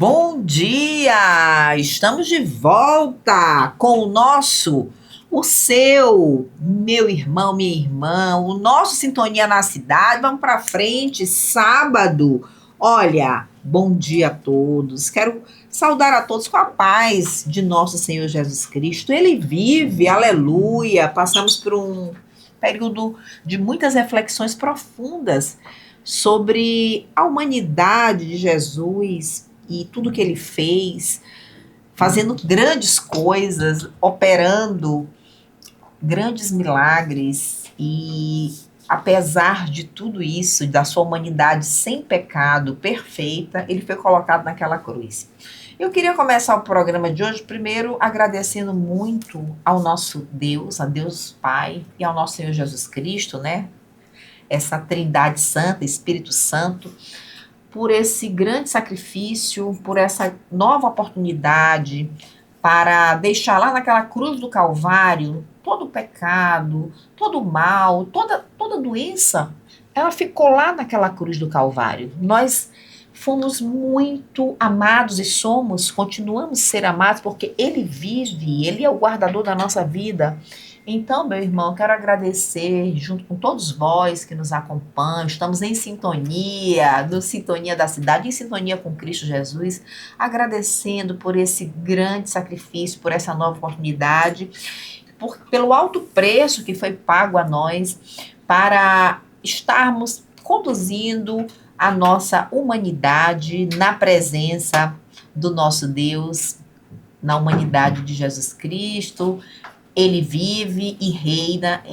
Bom dia! Estamos de volta com o seu, meu irmão, minha irmã, o nosso Sintonia na Cidade. Vamos para frente, sábado. Olha, bom dia a todos. Quero saudar a todos com a paz de nosso Senhor Jesus Cristo. Ele vive, aleluia. Passamos por um período de muitas reflexões profundas sobre a humanidade de Jesus e tudo que ele fez, fazendo grandes coisas, operando grandes milagres e, apesar de tudo isso, da sua humanidade sem pecado, perfeita, ele foi colocado naquela cruz. Eu queria começar o programa de hoje, primeiro, agradecendo muito ao nosso Deus, a Deus Pai e ao nosso Senhor Jesus Cristo, né? Essa Trindade Santa, Espírito Santo, por esse grande sacrifício, por essa nova oportunidade para deixar lá naquela cruz do Calvário todo o pecado, todo o mal, toda doença. Ela ficou lá naquela cruz do Calvário. Nós fomos muito amados e continuamos a ser amados porque Ele vive, Ele é o guardador da nossa vida. Então, meu irmão, quero agradecer junto com todos vós que nos acompanham. Estamos em sintonia, no Sintonia da Cidade, em sintonia com Cristo Jesus, agradecendo por esse grande sacrifício, por essa nova oportunidade, pelo alto preço que foi pago a nós para estarmos conduzindo a nossa humanidade na presença do nosso Deus, na humanidade de Jesus Cristo. Ele vive e reina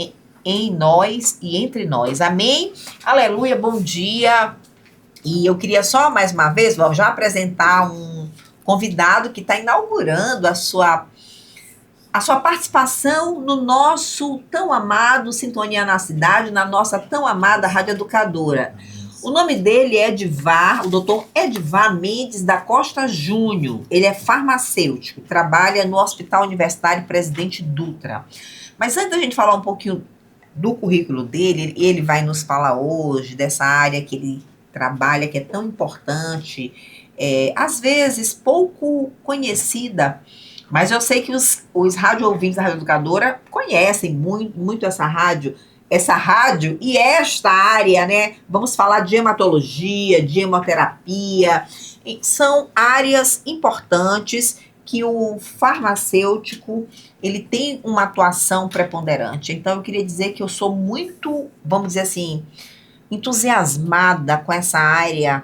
em nós e entre nós. Amém? Aleluia, bom dia. E eu queria só, mais uma vez, já apresentar um convidado que está inaugurando a sua participação no nosso tão amado Sintonia na Cidade, na nossa tão amada Rádio Educadora. O nome dele é o doutor Edvar Mendes da Costa Júnior. Ele é farmacêutico, trabalha no Hospital Universitário Presidente Dutra. Mas antes da gente falar um pouquinho do currículo dele, ele vai nos falar hoje dessa área que ele trabalha, que é tão importante, às vezes pouco conhecida, mas eu sei que os rádio ouvintes da Rádio Educadora conhecem muito essa rádio e esta área, né? Vamos falar de hematologia, de hemoterapia. São áreas importantes que o farmacêutico, ele tem uma atuação preponderante. Então, eu queria dizer que eu sou muito, vamos dizer assim, entusiasmada com essa área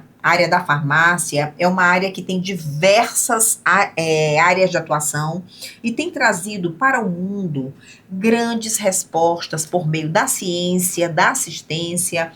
da farmácia. É uma área que tem diversas áreas de atuação e tem trazido para o mundo grandes respostas por meio da ciência, da assistência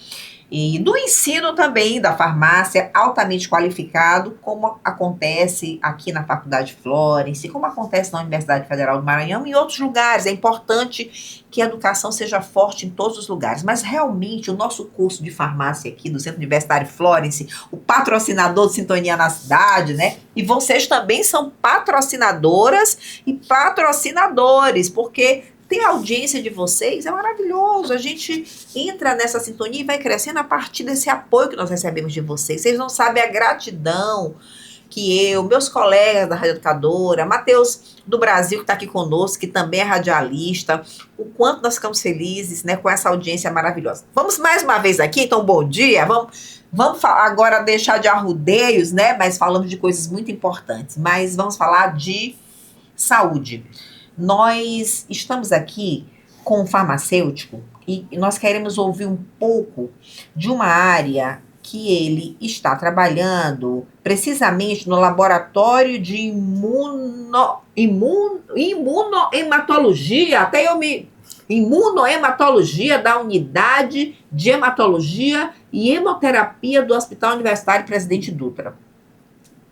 e do ensino também da farmácia, altamente qualificado, como acontece aqui na Faculdade Florence, como acontece na Universidade Federal do Maranhão e em outros lugares. É importante que a educação seja forte em todos os lugares, mas realmente o nosso curso de farmácia aqui do Centro Universitário Florence, o patrocinador do Sintonia na Cidade, né? E vocês também são patrocinadoras e patrocinadores, porque ter a audiência de vocês é maravilhoso. A gente entra nessa sintonia e vai crescendo a partir desse apoio que nós recebemos de vocês. Vocês não sabem a gratidão que meus colegas da Rádio Educadora, Matheus do Brasil, que está aqui conosco, que também é radialista, o quanto nós ficamos felizes, né, com essa audiência maravilhosa. Vamos mais uma vez aqui, então bom dia. Vamos agora deixar de arrudeios, né, mas falamos de coisas muito importantes. Mas vamos falar de saúde. Nós estamos aqui com um farmacêutico e nós queremos ouvir um pouco de uma área que ele está trabalhando precisamente no laboratório de imunohematologia, imunohematologia da unidade de hematologia e hemoterapia do Hospital Universitário Presidente Dutra.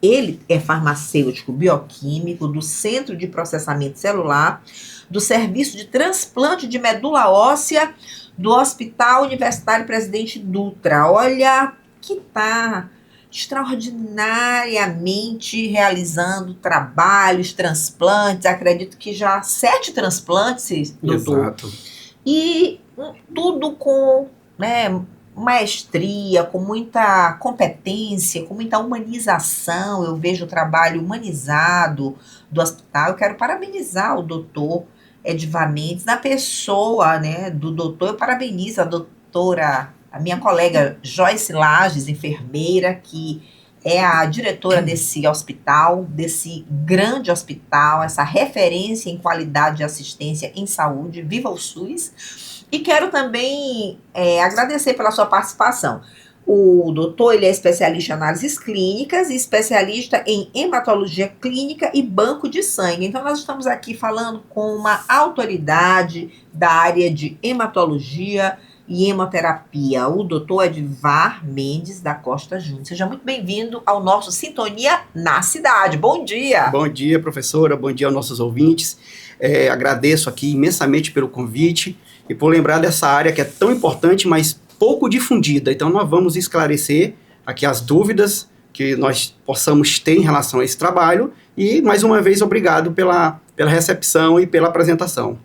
Ele é farmacêutico bioquímico do Centro de Processamento Celular, do Serviço de Transplante de Medula Óssea do Hospital Universitário Presidente Dutra. Olha, que está extraordinariamente realizando trabalhos, transplantes, acredito que já 7 transplantes, doutor. Exato. E tudo com, né, maestria, com muita competência, com muita humanização. Eu vejo o trabalho humanizado do hospital. Eu quero parabenizar o doutor Edivar Mendes, na pessoa, né, do doutor. Eu parabenizo a doutora, a minha colega Joyce Lages, enfermeira, que é a diretora desse hospital, desse grande hospital, essa referência em qualidade de assistência em saúde. Viva o SUS! E quero também agradecer pela sua participação. O doutor, ele é especialista em análises clínicas e especialista em hematologia clínica e banco de sangue. Então, nós estamos aqui falando com uma autoridade da área de hematologia e hemoterapia, o doutor Edivar Mendes da Costa Júnior. Seja muito bem-vindo ao nosso Sintonia na Cidade. Bom dia! Bom dia, professora. Bom dia aos nossos ouvintes. Agradeço aqui imensamente pelo convite e por lembrar dessa área que é tão importante, mas pouco difundida. Então, nós vamos esclarecer aqui as dúvidas que nós possamos ter em relação a esse trabalho e, mais uma vez, obrigado pela recepção e pela apresentação.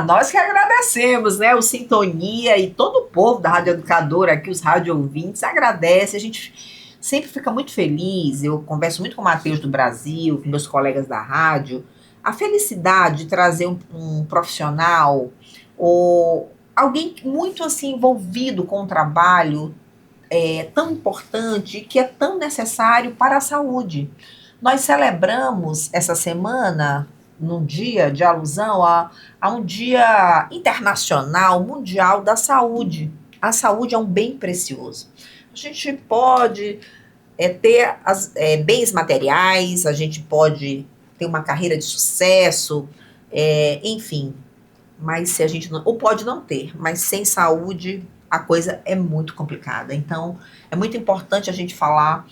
Nós que agradecemos, né? O Sintonia e todo o povo da Rádio Educadora aqui, os rádio ouvintes, agradece. A gente sempre fica muito feliz. Eu converso muito com o Matheus do Brasil, com meus colegas da rádio. A felicidade de trazer um profissional ou alguém muito assim envolvido com o trabalho tão importante, que é tão necessário para a saúde. Nós celebramos essa semana, num dia de alusão a um dia internacional, mundial da saúde. A saúde é um bem precioso. A gente pode ter bens materiais, a gente pode ter uma carreira de sucesso, enfim, mas se a gente não, ou pode não ter, mas sem saúde a coisa é muito complicada. Então, é muito importante a gente falar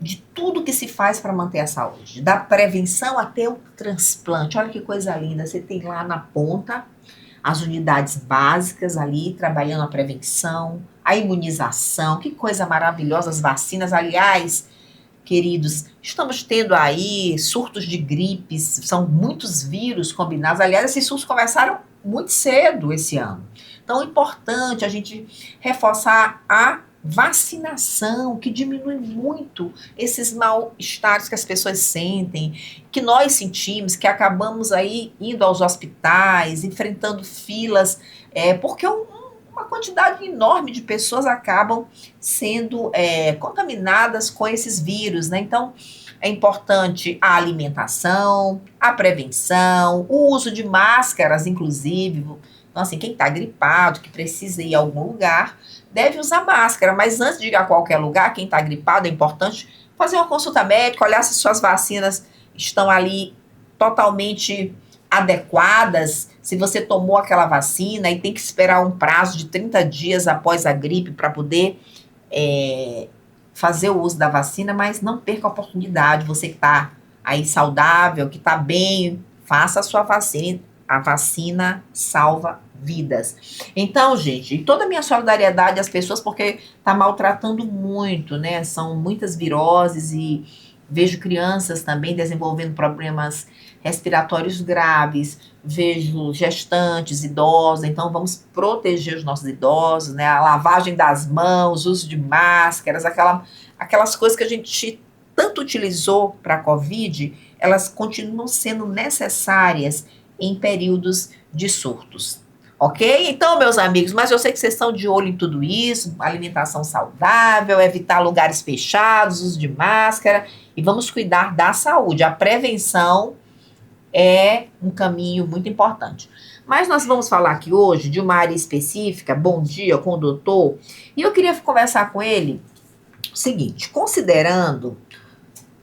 de tudo que se faz para manter a saúde, da prevenção até o transplante. Olha que coisa linda, você tem lá na ponta as unidades básicas ali, trabalhando a prevenção, a imunização, que coisa maravilhosa, as vacinas. Aliás, queridos, estamos tendo aí surtos de gripes, são muitos vírus combinados. Aliás, esses surtos começaram muito cedo esse ano. Então, é importante a gente reforçar a vacinação, que diminui muito esses mal-estares que as pessoas sentem, que nós sentimos, que acabamos aí indo aos hospitais, enfrentando filas, porque uma quantidade enorme de pessoas acabam sendo contaminadas com esses vírus, né? Então, é importante a alimentação, a prevenção, o uso de máscaras, inclusive. Então, assim, quem está gripado, que precisa ir a algum lugar, deve usar máscara. Mas antes de ir a qualquer lugar, quem está gripado, é importante fazer uma consulta médica, olhar se suas vacinas estão ali totalmente adequadas, se você tomou aquela vacina e tem que esperar um prazo de 30 dias após a gripe para poder fazer o uso da vacina, mas não perca a oportunidade. Você que está aí saudável, que está bem, faça a sua vacina. A vacina salva vidas. Então, gente, toda a minha solidariedade às pessoas, porque está maltratando muito, né? São muitas viroses e vejo crianças também desenvolvendo problemas respiratórios graves, vejo gestantes, idosos. Então vamos proteger os nossos idosos, né? A lavagem das mãos, uso de máscaras, aquelas coisas que a gente tanto utilizou para a Covid, elas continuam sendo necessárias em períodos de surtos. Ok? Então, meus amigos, mas eu sei que vocês estão de olho em tudo isso, alimentação saudável, evitar lugares fechados, uso de máscara, e vamos cuidar da saúde. A prevenção é um caminho muito importante. Mas nós vamos falar aqui hoje de uma área específica, bom dia, com o doutor, e eu queria conversar com ele o seguinte, considerando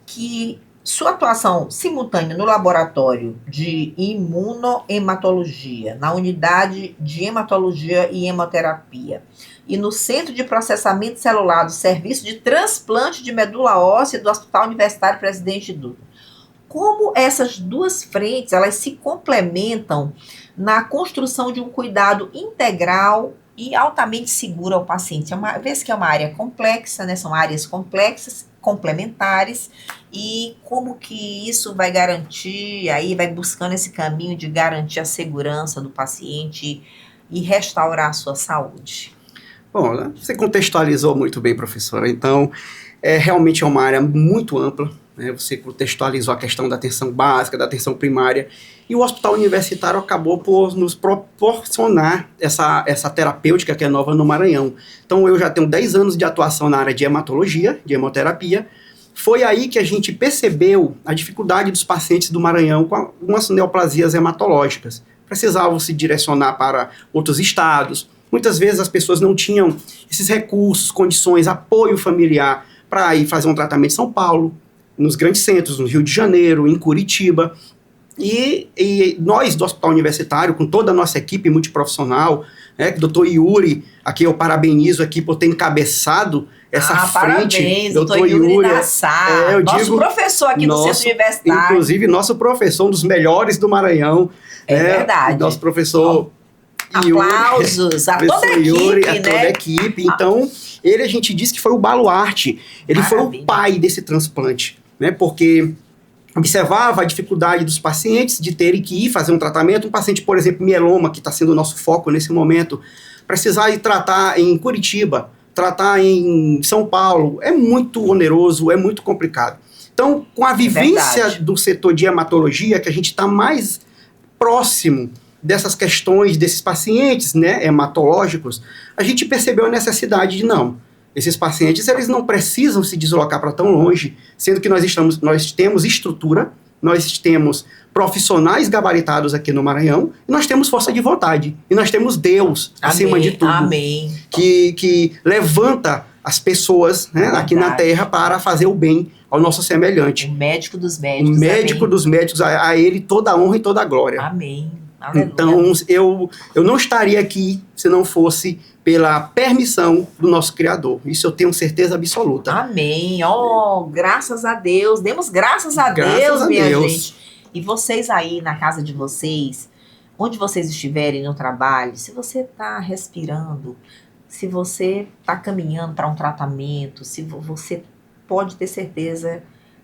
que sua atuação simultânea no laboratório de imunohematologia, na unidade de hematologia e hemoterapia, e no Centro de Processamento Celular do Serviço de Transplante de Medula Óssea do Hospital Universitário Presidente Dutra. Como essas duas frentes, elas se complementam na construção de um cuidado integral e altamente seguro ao paciente. Uma vez que é uma área complexa, né, são áreas complexas, complementares, e como que isso vai garantir, aí vai buscando esse caminho de garantir a segurança do paciente e restaurar a sua saúde. Bom, né, você contextualizou muito bem, professora. Então, realmente é uma área muito ampla, né? Você contextualizou a questão da atenção básica, da atenção primária, e o hospital universitário acabou por nos proporcionar essa terapêutica que é nova no Maranhão. Então, eu já tenho 10 anos de atuação na área de hematologia, de hemoterapia. Foi aí que a gente percebeu a dificuldade dos pacientes do Maranhão com algumas neoplasias hematológicas. Precisavam se direcionar para outros estados. Muitas vezes as pessoas não tinham esses recursos, condições, apoio familiar para ir fazer um tratamento em São Paulo, nos grandes centros, no Rio de Janeiro, em Curitiba. E nós do Hospital Universitário, com toda a nossa equipe multiprofissional, doutor Yuri, aqui eu parabenizo aqui por ter encabeçado essa frente. Parabéns, doutor Yuri Nassar, nosso professor aqui no Centro Universitário. Inclusive, nosso professor, um dos melhores do Maranhão. É verdade. Nosso professor... Aplausos a toda a equipe, Yuri, a né? toda a equipe. Então, a gente disse que foi o baluarte. Ele foi o pai desse transplante, né? Porque observava a dificuldade dos pacientes de terem que ir fazer um tratamento. Um paciente, por exemplo, mieloma, que está sendo o nosso foco nesse momento, precisar ir tratar em Curitiba, tratar em São Paulo, é muito oneroso, é muito complicado. Então, com a vivência do setor de hematologia, que a gente está mais próximo dessas questões, desses pacientes, né, hematológicos, a gente percebeu a necessidade de esses pacientes, eles não precisam se deslocar para tão longe, sendo que nós temos estrutura, nós temos profissionais gabaritados aqui no Maranhão, e nós temos força de vontade, e nós temos Deus, acima de tudo, que levanta as pessoas, né, aqui na Terra para fazer o bem ao nosso semelhante. O médico dos médicos. O médico dos médicos, a ele toda a honra e toda a glória. Amém. Aleluia. Então, eu não estaria aqui se não fosse pela permissão do nosso Criador. Isso eu tenho certeza absoluta. Amém. Graças a Deus. Demos graças a Deus, minha gente. E vocês aí na casa de vocês, onde vocês estiverem no trabalho, se você está respirando, se você está caminhando para um tratamento, se você pode ter certeza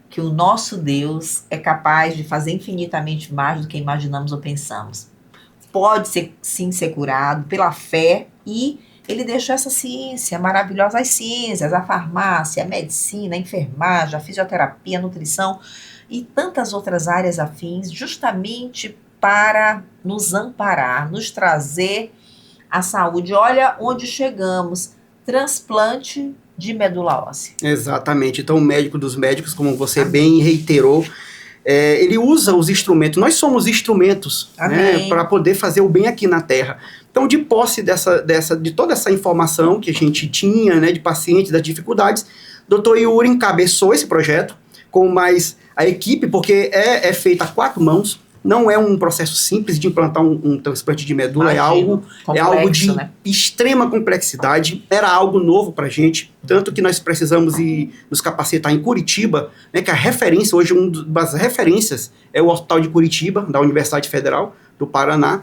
que o nosso Deus é capaz de fazer infinitamente mais do que imaginamos ou pensamos. Pode ser, sim, ser curado pela fé, e ele deixou essa ciência maravilhosa, as ciências, a farmácia, a medicina, a enfermagem, a fisioterapia, a nutrição e tantas outras áreas afins, justamente para nos amparar, nos trazer a saúde. Olha onde chegamos, transplante de medula óssea. Exatamente. Então, o médico dos médicos, como você bem reiterou, ele usa os instrumentos. Nós somos instrumentos, né, para poder fazer o bem aqui na Terra. Então, de posse de toda essa informação que a gente tinha, né, de pacientes, das dificuldades, Dr. Yuri encabeçou esse projeto com mais a equipe, porque é feita a 4 mãos. Não é um processo simples de implantar um transplante de medula, é algo de extrema complexidade, era algo novo para a gente, tanto que nós precisamos nos capacitar em Curitiba, né, que a referência, hoje uma das referências é o Hospital de Curitiba, da Universidade Federal do Paraná,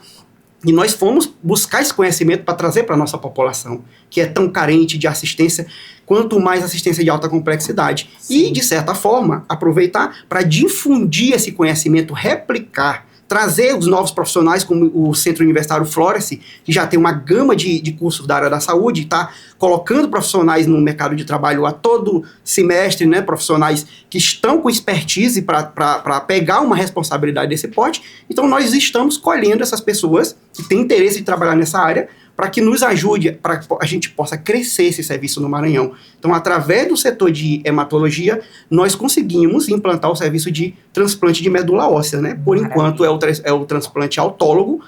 e nós fomos buscar esse conhecimento para trazer para a nossa população, que é tão carente de assistência, quanto mais assistência de alta complexidade. Sim. E, de certa forma, aproveitar para difundir esse conhecimento, replicar, trazer os novos profissionais, como o Centro Universitário Florence, que já tem uma gama de cursos da área da saúde, está colocando profissionais no mercado de trabalho a todo semestre, né, profissionais que estão com expertise para pegar uma responsabilidade desse porte. Então, nós estamos colhendo essas pessoas que têm interesse em trabalhar nessa área, para que nos ajude, para que a gente possa crescer esse serviço no Maranhão. Então, através do setor de hematologia, nós conseguimos implantar o serviço de transplante de medula óssea, né? Por enquanto, é o transplante autólogo,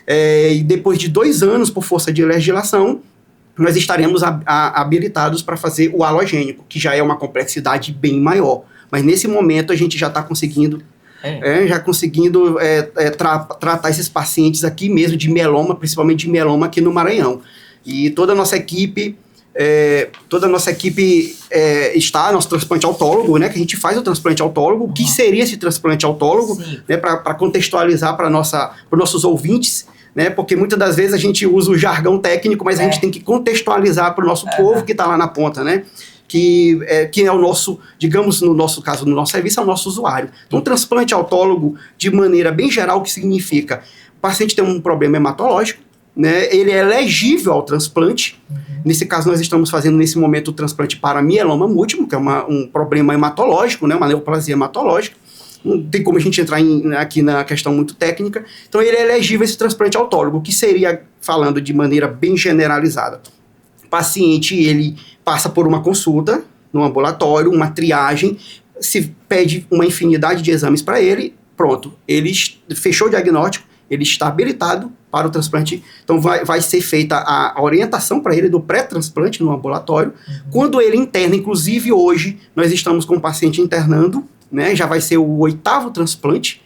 e depois de 2 anos, por força de legislação, nós estaremos habilitados para fazer o halogênico, que já é uma complexidade bem maior. Mas, nesse momento, a gente já está conseguindo tratar esses pacientes aqui mesmo de mieloma, principalmente de mieloma aqui no Maranhão. E toda a nossa equipe está, nosso transplante autólogo, né, que a gente faz o transplante autólogo. O que seria esse transplante autólogo, né, para contextualizar para os nossos ouvintes, né, porque muitas das vezes a gente usa o jargão técnico, mas a gente tem que contextualizar para o nosso povo que está lá na ponta, né? Que é o nosso, digamos, no nosso caso, no nosso serviço, é o nosso usuário. Então, o transplante autólogo, de maneira bem geral, o que significa? O paciente tem um problema hematológico, né, ele é elegível ao transplante. Nesse caso, nós estamos fazendo, nesse momento, o transplante para mieloma múltiplo, que é um problema hematológico, né, uma neoplasia hematológica. Não tem como a gente entrar aqui na questão muito técnica. Então, ele é elegível esse transplante autólogo, que seria, falando de maneira bem generalizada, o paciente, ele passa por uma consulta no ambulatório, uma triagem, se pede uma infinidade de exames para ele, pronto, ele fechou o diagnóstico, ele está habilitado para o transplante. Então, vai ser feita a orientação para ele do pré-transplante no ambulatório. Quando ele interna, inclusive hoje, nós estamos com o paciente internando, né, já vai ser o 8º transplante.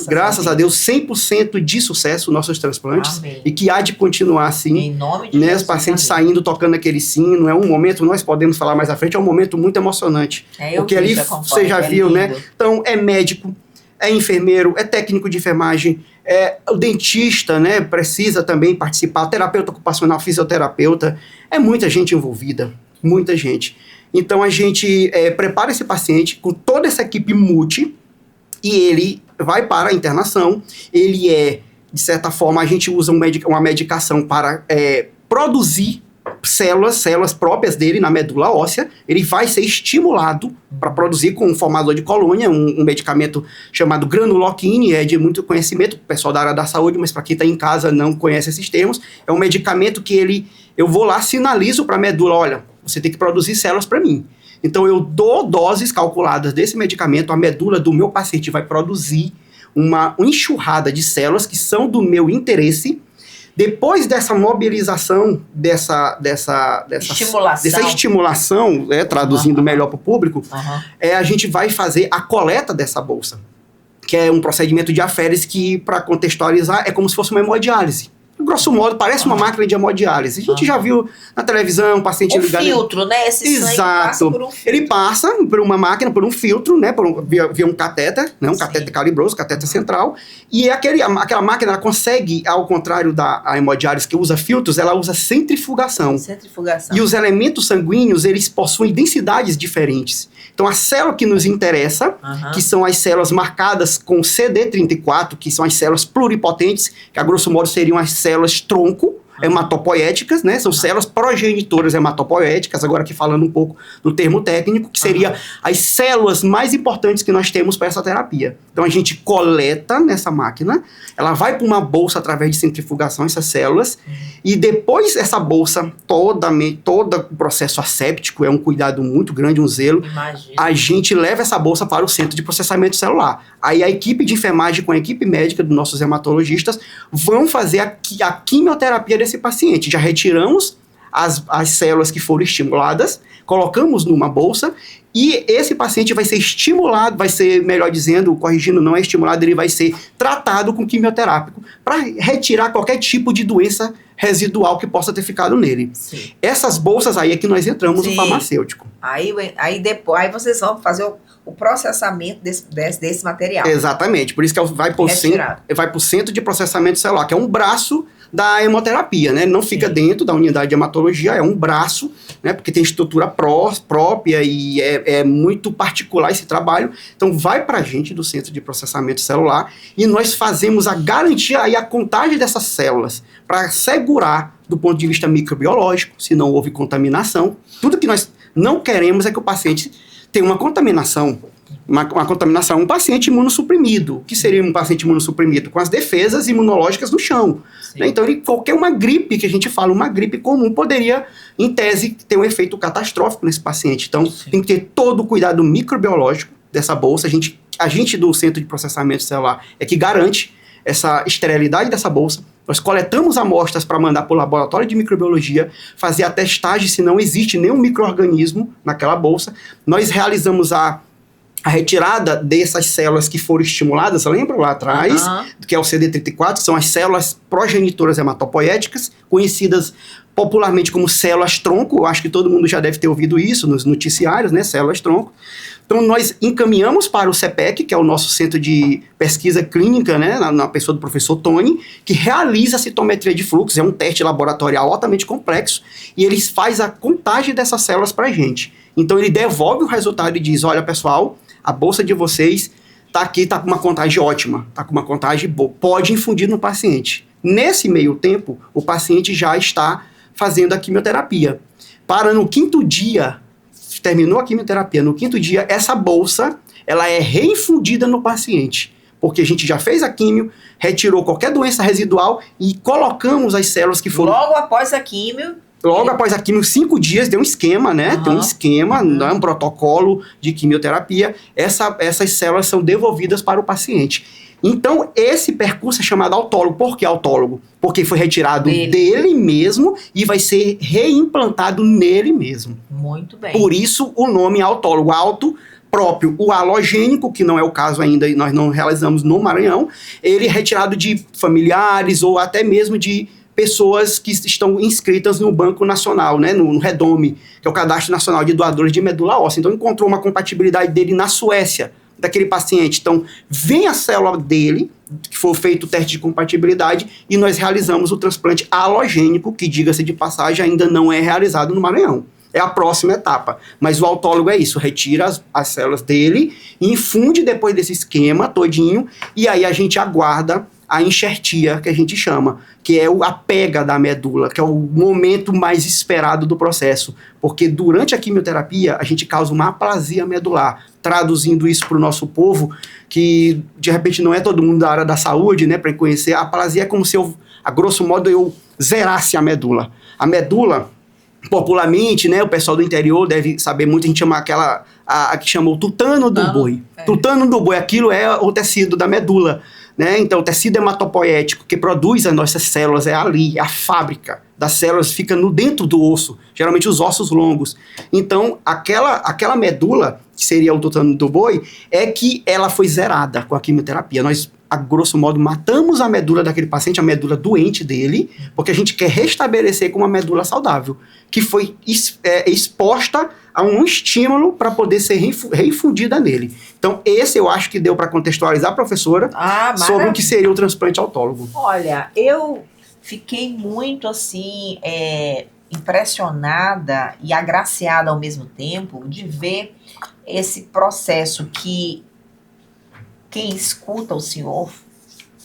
Graças a Deus, 100% de sucesso nossos transplantes. Amém. E que há de continuar assim. Em nome de né, Jesus, os pacientes amém. saindo, tocando aquele sino. É um momento, nós podemos falar mais à frente, é um momento muito emocionante. Porque ali você já viu, né? Então, é médico, é enfermeiro, é técnico de enfermagem, é o dentista, né? Precisa também participar, terapeuta ocupacional, fisioterapeuta. É muita gente envolvida, muita gente. Então, a gente prepara esse paciente com toda essa equipe multi e ele vai para a internação. Ele de certa forma, a gente usa uma medicação para produzir células próprias dele na medula óssea. Ele vai ser estimulado para produzir com um formador de colônia, um medicamento chamado granuloquine, é de muito conhecimento, o pessoal da área da saúde, mas para quem está em casa não conhece esses termos. É um medicamento que eu vou lá, sinalizo para a medula, olha, você tem que produzir células para mim. Então, eu dou doses calculadas desse medicamento, a medula do meu paciente vai produzir uma enxurrada de células que são do meu interesse. Depois dessa mobilização, dessa estimulação, traduzindo melhor para o público, a gente vai fazer a coleta dessa bolsa, que é um procedimento de aférese que, para contextualizar, é como se fosse uma hemodiálise. Grosso modo, parece uma máquina de hemodiálise. A gente já viu na televisão, um paciente ligado... filtro, né? Esse sangue passa por um filtro. Ele passa por uma máquina, por um filtro, né? Via um catéter, né? Um catéter calibroso, catéter central. E aquela máquina, ela consegue, ao contrário da hemodiálise que usa filtros, ela usa centrifugação. E os elementos sanguíneos, eles possuem densidades diferentes. Então, a célula que nos interessa, que são as células marcadas com CD34, que são as células pluripotentes, que a grosso modo seriam as células tronco, hematopoéticas, né? São células progenitoras hematopoéticas, agora aqui falando um pouco do termo técnico, que seria as células mais importantes que nós temos para essa terapia. Então, a gente coleta nessa máquina, ela vai para uma bolsa através de centrifugação, essas células, e depois essa bolsa, todo o processo asséptico, é um cuidado muito grande, um zelo. Imagina. A gente leva essa bolsa para o centro de processamento celular. Aí a equipe de enfermagem com a equipe médica dos nossos hematologistas vão fazer a quimioterapia desse paciente. Já retiramos as células que foram estimuladas, colocamos numa bolsa e esse paciente vai ser estimulado, melhor dizendo, corrigindo, não é estimulado, ele vai ser tratado com quimioterápico para retirar qualquer tipo de doença residual que possa ter ficado nele. Sim. Essas bolsas aí é que nós entramos no farmacêutico. Aí vocês vão fazer o processamento desse material. Exatamente, por isso que vai para o centro de processamento celular, que é um braço da hemoterapia, né? Ele não fica dentro da unidade de hematologia, é um braço, né? Porque tem estrutura própria e é muito particular esse trabalho. Então, vai para a gente do centro de processamento celular e nós fazemos a garantia e a contagem dessas células para assegurar, do ponto de vista microbiológico, se não houve contaminação. Tudo que nós não queremos é que o paciente tenha uma contaminação. Uma contaminação, um paciente imunossuprimido. O que seria um paciente imunossuprimido? Com as defesas imunológicas no chão. Né? Então, qualquer uma gripe que a gente fala, uma gripe comum, poderia, em tese, ter um efeito catastrófico nesse paciente. Então, tem que ter todo o cuidado microbiológico dessa bolsa. A gente do Centro de Processamento Celular é que garante essa esterilidade dessa bolsa. Nós coletamos amostras para mandar para o laboratório de microbiologia, fazer a testagem se não existe nenhum micro-organismo naquela bolsa. Nós realizamos a retirada dessas células que foram estimuladas, lembra lá atrás, que é o CD34, são as células progenitoras hematopoéticas, conhecidas popularmente como células-tronco. Eu acho que todo mundo já deve ter ouvido isso nos noticiários, né? Células-tronco. Então, nós encaminhamos para o CPEC, que é o nosso centro de pesquisa clínica, né? Na pessoa do professor Tony, que realiza a citometria de fluxo. É um teste laboratorial altamente complexo e ele faz a contagem dessas células para a gente. Então, ele devolve o resultado e diz, olha, pessoal, a bolsa de vocês tá aqui, tá com uma contagem ótima, tá com uma contagem boa, pode infundir no paciente. Nesse meio tempo, o paciente já está fazendo a quimioterapia. Para no 5º dia, terminou a quimioterapia, no 5º dia, essa bolsa, ela é reinfundida no paciente, porque a gente já fez a quimio, retirou qualquer doença residual e colocamos as células que foram... Logo após a quimio... Logo após a quimio, 5 dias, tem um esquema, né? Tem um esquema, não é um protocolo de quimioterapia. Essas células são devolvidas para o paciente. Então, esse percurso é chamado autólogo. Por que autólogo? Porque foi retirado dele mesmo e vai ser reimplantado nele mesmo. Muito bem. Por isso, o nome autólogo, auto próprio. O halogênico, que não é o caso ainda, nós não realizamos no Maranhão, ele é retirado de familiares ou até mesmo de pessoas que estão inscritas no Banco Nacional, né, no REDOME, que é o Cadastro Nacional de Doadores de Medula Óssea. Então, encontrou uma compatibilidade dele na Suécia, daquele paciente. Então, vem a célula dele, que foi feito o teste de compatibilidade, e nós realizamos o transplante halogênico, que, diga-se de passagem, ainda não é realizado no Maranhão. É a próxima etapa. Mas o autólogo é isso, retira as células dele, infunde depois desse esquema todinho, e aí a gente aguarda a enxertia, que a gente chama, que é a pega da medula, que é o momento mais esperado do processo, porque durante a quimioterapia a gente causa uma aplasia medular, traduzindo isso para o nosso povo, que de repente não é todo mundo da área da saúde, né, para conhecer, a aplasia é como se eu, a grosso modo, eu zerasse a medula. A medula, popularmente, né, o pessoal do interior deve saber muito, a gente chama a que chama o tutano do boi. Tutano do boi, aquilo é o tecido da medula, né? Então, o tecido hematopoético que produz as nossas células é ali, é a fábrica das células, fica no dentro do osso, geralmente os ossos longos. Então, aquela medula, que seria o tutano do boi, é que ela foi zerada com a quimioterapia. Nós, a grosso modo, matamos a medula daquele paciente, a medula doente dele, porque a gente quer restabelecer com uma medula saudável, que foi exposta a um estímulo para poder ser reifundida nele. Então, esse eu acho que deu para contextualizar, professora, sobre o que seria o transplante autólogo. Olha, eu fiquei muito, assim, impressionada e agraciada ao mesmo tempo de ver esse processo que quem escuta o senhor,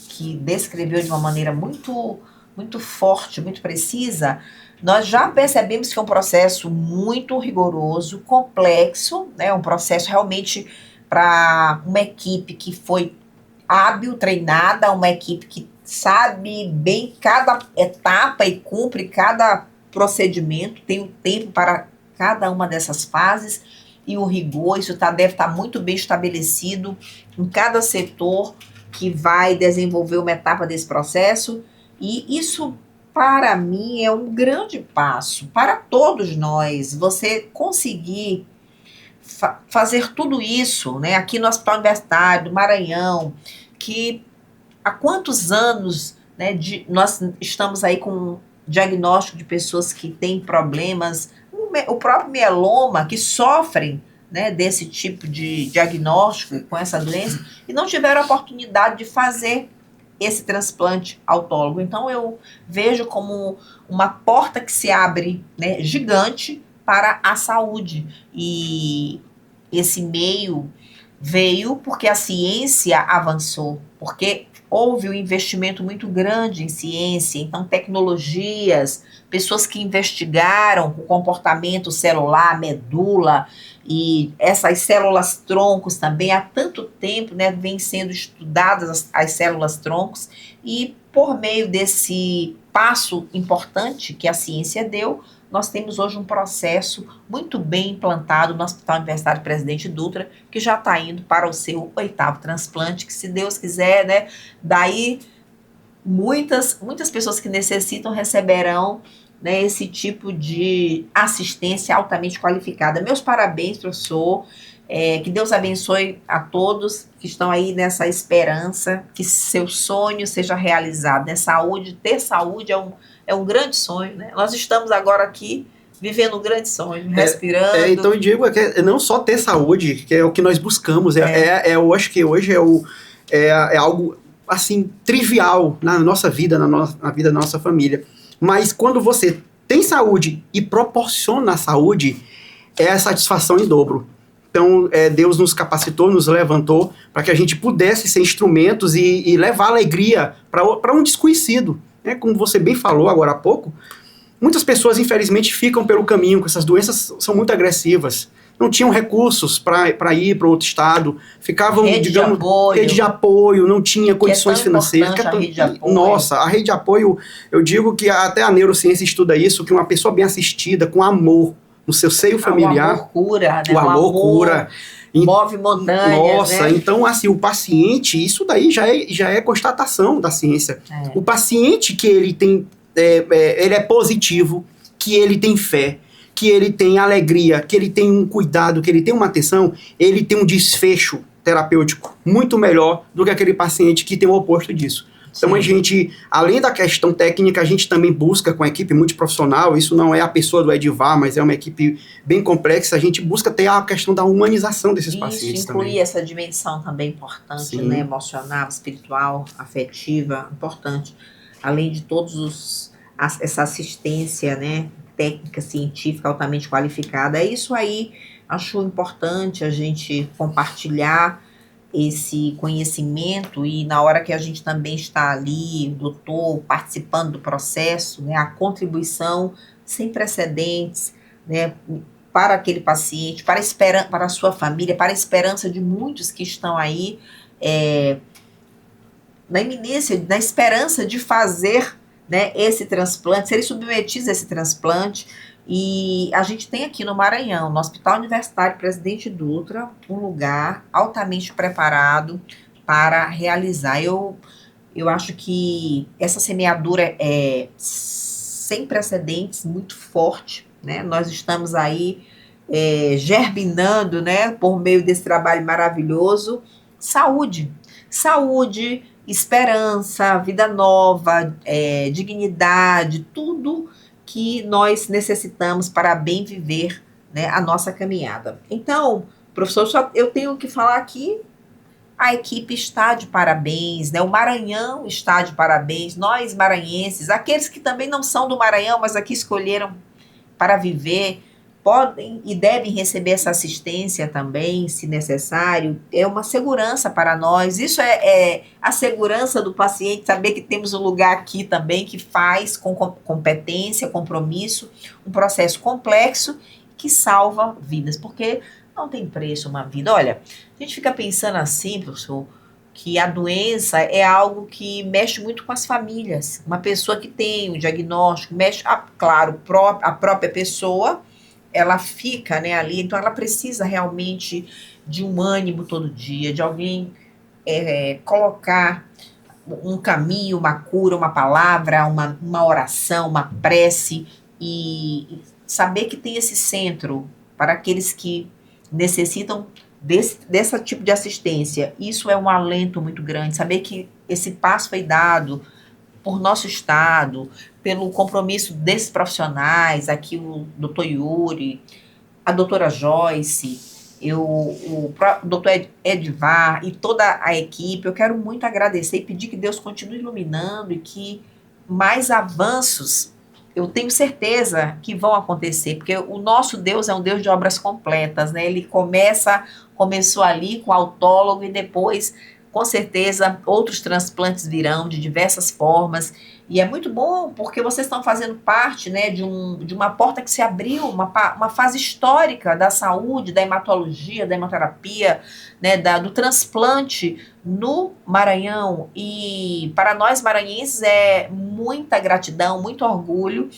que descreveu de uma maneira muito, muito forte, muito precisa, nós já percebemos que é um processo muito rigoroso, complexo, né? Um processo realmente para uma equipe que foi hábil, treinada, uma equipe que sabe bem cada etapa e cumpre cada procedimento, tem o tempo para cada uma dessas fases e o rigor, isso deve estar muito bem estabelecido em cada setor que vai desenvolver uma etapa desse processo, e isso, para mim, é um grande passo para todos nós, você conseguir fazer tudo isso, né, aqui no Hospital Universitário do Maranhão, que há quantos anos, né, nós estamos aí com diagnóstico de pessoas que têm problemas, o próprio mieloma, que sofrem, né, desse tipo de diagnóstico com essa doença, e não tiveram a oportunidade de fazer esse transplante autólogo. Então eu vejo como uma porta que se abre, né, gigante para a saúde. E esse meio veio porque a ciência avançou, porque houve um investimento muito grande em ciência, então tecnologias, pessoas que investigaram o comportamento celular, medula, e essas células troncos também, há tanto tempo, né, vem sendo estudadas as células troncos, e por meio desse passo importante que a ciência deu, nós temos hoje um processo muito bem implantado no Hospital Universitário Presidente Dutra, que já está indo para o seu 8º transplante, que se Deus quiser, né, daí muitas pessoas que necessitam receberão, né, esse tipo de assistência altamente qualificada. Meus parabéns, professor, que Deus abençoe a todos que estão aí nessa esperança, que seu sonho seja realizado, né? Saúde, ter saúde é um grande sonho, né? Nós estamos agora aqui vivendo um grande sonho, respirando. Então eu digo que não só ter saúde, que é o que nós buscamos, eu acho que hoje é algo assim trivial na nossa vida, na vida da nossa família. Mas quando você tem saúde e proporciona a saúde, é a satisfação em dobro. Então, Deus nos capacitou, nos levantou para que a gente pudesse ser instrumentos e levar alegria para um desconhecido. Né? Como você bem falou agora há pouco, muitas pessoas, infelizmente, ficam pelo caminho, com essas doenças são muito agressivas. Não tinham recursos para ir para outro estado, ficavam, rede de apoio, não tinha condições financeiras. A rede de apoio. Nossa, a rede de apoio, eu digo que até a neurociência estuda isso, que uma pessoa bem assistida, com amor, no seu seio familiar. O amor cura, né? O amor cura. Move montanhas. Nossa, né? Então, assim, o paciente, isso daí já é constatação da ciência. O paciente que ele tem, ele é positivo, que ele tem fé, que ele tem alegria, que ele tem um cuidado, que ele tem uma atenção, ele tem um desfecho terapêutico muito melhor do que aquele paciente que tem o oposto disso. Então, a gente, além da questão técnica, a gente também busca com a equipe multiprofissional, isso não é a pessoa do Edivar, mas é uma equipe bem complexa, a gente busca ter a questão da humanização desses pacientes também. Incluir essa dimensão também importante, né? Emocional, espiritual, afetiva, importante. Além de todos essa assistência, né? Técnica, científica, altamente qualificada. É isso aí, acho importante a gente compartilhar esse conhecimento e na hora que a gente também está ali, doutor, participando do processo, né, a contribuição sem precedentes, né, para aquele paciente, para a sua família, para a esperança de muitos que estão aí na iminência, na esperança de fazer, né, esse transplante, serem submetidos a esse transplante. E a gente tem aqui no Maranhão, no Hospital Universitário Presidente Dutra, um lugar altamente preparado para realizar. Eu acho que essa semeadura é sem precedentes, muito forte, né? Nós estamos aí germinando, né, por meio desse trabalho maravilhoso, saúde, esperança, vida nova, dignidade, tudo que nós necessitamos para bem viver, né, a nossa caminhada. Então, professor, eu tenho que falar aqui, a equipe está de parabéns, né? O Maranhão está de parabéns, nós maranhenses, aqueles que também não são do Maranhão, mas aqui escolheram para viver, podem e devem receber essa assistência também, se necessário. É uma segurança para nós. Isso é a segurança do paciente, saber que temos um lugar aqui também que faz com competência, compromisso, um processo complexo que salva vidas, porque não tem preço uma vida. Olha, a gente fica pensando assim, professor, que a doença é algo que mexe muito com as famílias. Uma pessoa que tem o diagnóstico, mexe, claro, a própria pessoa, ela fica, né, ali, então ela precisa realmente de um ânimo todo dia, de alguém colocar um caminho, uma cura, uma palavra, uma oração, uma prece, e saber que tem esse centro para aqueles que necessitam desse tipo de assistência. Isso é um alento muito grande, saber que esse passo foi dado por nosso Estado, pelo compromisso desses profissionais, aqui o doutor Yuri, a doutora Joyce, o doutor Edivar e toda a equipe. Eu quero muito agradecer e pedir que Deus continue iluminando e que mais avanços, eu tenho certeza que vão acontecer, porque o nosso Deus é um Deus de obras completas, né? Ele começou ali com o autólogo e depois, com certeza, outros transplantes virão de diversas formas. E é muito bom porque vocês estão fazendo parte, né, de uma porta que se abriu, uma fase histórica da saúde, da hematologia, da hemoterapia, né, do transplante no Maranhão. E para nós maranhenses é muita gratidão, muito orgulho.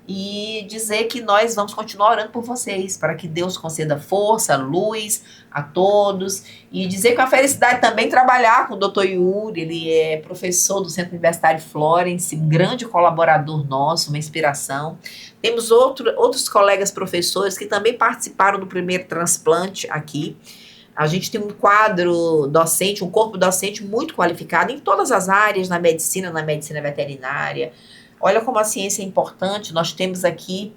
E dizer que nós vamos continuar orando por vocês, para que Deus conceda força, luz a todos, e dizer que é uma felicidade também trabalhar com o Dr. Yuri. Ele é professor do Centro Universitário Florence, grande colaborador nosso, uma inspiração. Temos outros colegas professores que também participaram do primeiro transplante aqui. A gente tem um quadro docente, um corpo docente muito qualificado em todas as áreas, na medicina veterinária. Olha como a ciência é importante. Nós temos aqui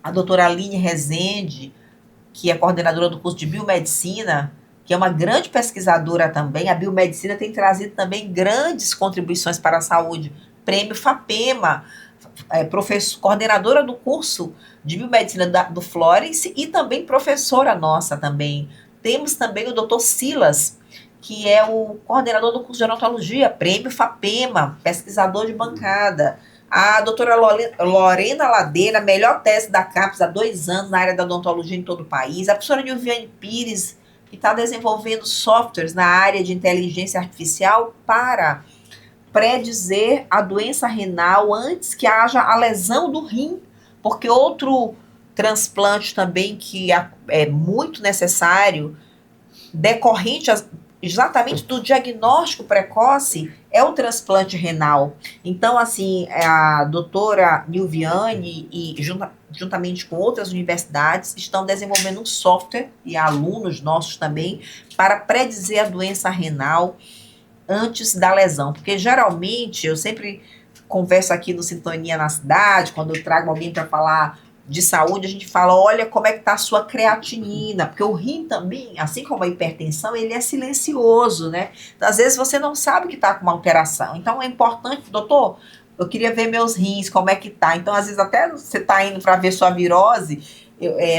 a doutora Aline Rezende, que é coordenadora do curso de biomedicina, que é uma grande pesquisadora também. A biomedicina tem trazido também grandes contribuições para a saúde. Prêmio FAPEMA, coordenadora do curso de biomedicina do Florence e também professora nossa também. Temos também o Dr. Silas, que é o coordenador do curso de odontologia, prêmio FAPEMA, pesquisador de bancada. A doutora Lorena Ladeira, melhor tese da CAPES há 2 anos na área da odontologia em todo o país. A professora Nilviane Pires, que está desenvolvendo softwares na área de inteligência artificial para predizer a doença renal antes que haja a lesão do rim, porque outro transplante também que é muito necessário, decorrente exatamente do diagnóstico precoce, é o transplante renal. Então, assim, a doutora Nilviane e juntamente com outras universidades estão desenvolvendo um software, e alunos nossos também, para predizer a doença renal antes da lesão, porque geralmente eu sempre converso aqui no Sintonia na Cidade, quando eu trago alguém para falar de saúde, a gente fala, olha como é que está a sua creatinina, porque o rim também, assim como a hipertensão, ele é silencioso, né? Então, às vezes você não sabe que está com uma alteração, então é importante, doutor, eu queria ver meus rins, como é que tá, então às vezes até você está indo para ver sua virose,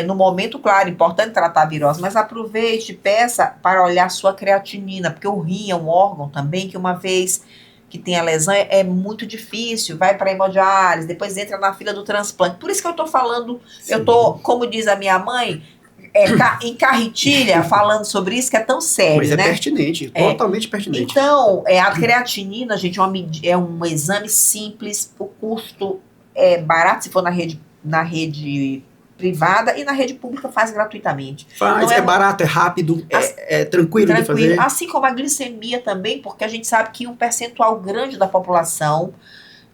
no momento, claro, importante tratar a virose, mas aproveite e peça para olhar sua creatinina, porque o rim é um órgão também que uma vez que tem a lesão é muito difícil, vai para a hemodiálise, depois entra na fila do transplante. Por isso que eu estou falando, sim, eu estou, como diz a minha mãe, em carretilha, falando sobre isso, que é tão sério, mas é, né? Pertinente, totalmente pertinente. Então, a creatinina, gente, é um exame simples, o custo é barato se for na rede privada, e na rede pública faz gratuitamente. Faz, então, é barato, é rápido, é tranquilo de fazer. Assim como a glicemia também, porque a gente sabe que um percentual grande da população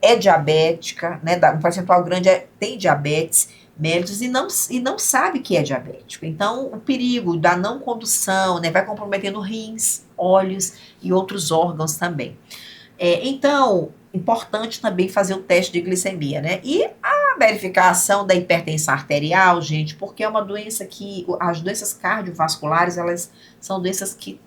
é diabética, né? Um percentual grande tem diabetes mellitus e não sabe que é diabético. Então, o perigo da não condução, né, vai comprometendo rins, olhos e outros órgãos também. Então, importante também fazer o teste de glicemia, né? E a verificação da hipertensão arterial, gente, porque é uma doença que, as doenças cardiovasculares, elas são doenças que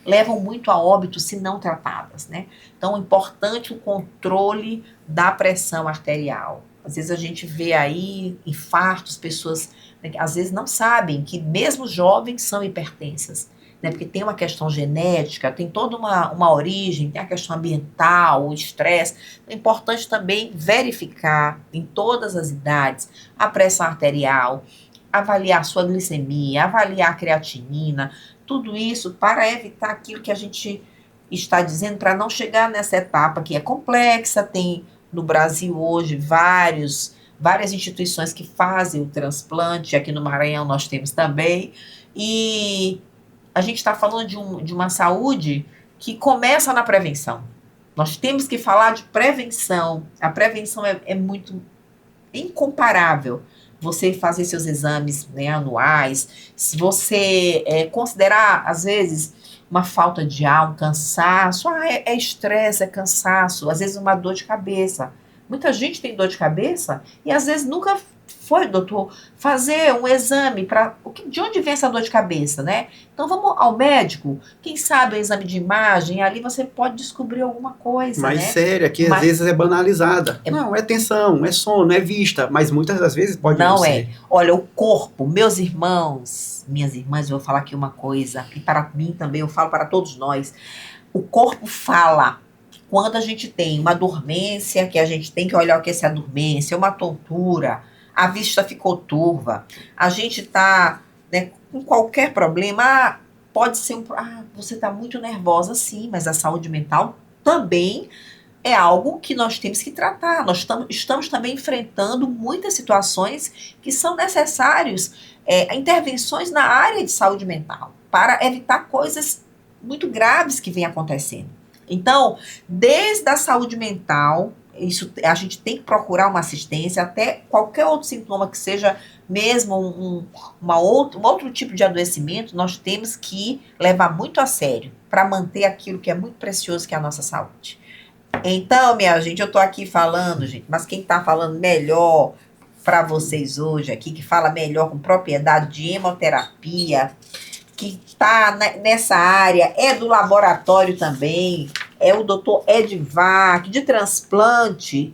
levam muito a óbito se não tratadas, né? Então, é importante o controle da pressão arterial. Às vezes a gente vê aí infartos, pessoas, né, que às vezes não sabem que mesmo jovens são hipertensas, né, porque tem uma questão genética, tem toda uma origem, tem a questão ambiental, o estresse. É importante também verificar em todas as idades a pressão arterial, avaliar a sua glicemia, avaliar a creatinina, tudo isso para evitar aquilo que a gente está dizendo, para não chegar nessa etapa que é complexa. Tem no Brasil hoje várias instituições que fazem o transplante, aqui no Maranhão nós temos também, e a gente está falando de uma saúde que começa na prevenção. Nós temos que falar de prevenção. A prevenção é muito incomparável. Você fazer seus exames, né, anuais, se você considerar, às vezes, uma falta de ar, um cansaço, é estresse, é cansaço, às vezes uma dor de cabeça. Muita gente tem dor de cabeça e às vezes nunca foi, doutor, fazer um exame para de onde vem essa dor de cabeça, né? Então vamos ao médico, quem sabe o exame de imagem, ali você pode descobrir alguma coisa, mais né? séria, que às vezes é banalizada. Não, é tensão, é sono, é vista, mas muitas das vezes pode não ser. Olha, o corpo, meus irmãos, minhas irmãs, eu vou falar aqui uma coisa, e para mim também, eu falo para todos nós, o corpo fala. Quando a gente tem uma dormência, que a gente tem que olhar o que é essa dormência, uma tontura, a vista ficou turva, a gente está, né, com qualquer problema, pode ser você está muito nervosa, sim, mas a saúde mental também é algo que nós temos que tratar. Nós estamos também enfrentando muitas situações que são necessárias, intervenções na área de saúde mental, para evitar coisas muito graves que vêm acontecendo. Então, desde a saúde mental, a gente tem que procurar uma assistência, até qualquer outro sintoma que seja mesmo um outro tipo de adoecimento, nós temos que levar muito a sério para manter aquilo que é muito precioso, que é a nossa saúde. Então, minha gente, eu estou aqui falando, gente, mas quem está falando melhor para vocês hoje aqui, que fala melhor com propriedade de hemoterapia, que está nessa área, é do laboratório também, é o doutor Edvar, de transplante,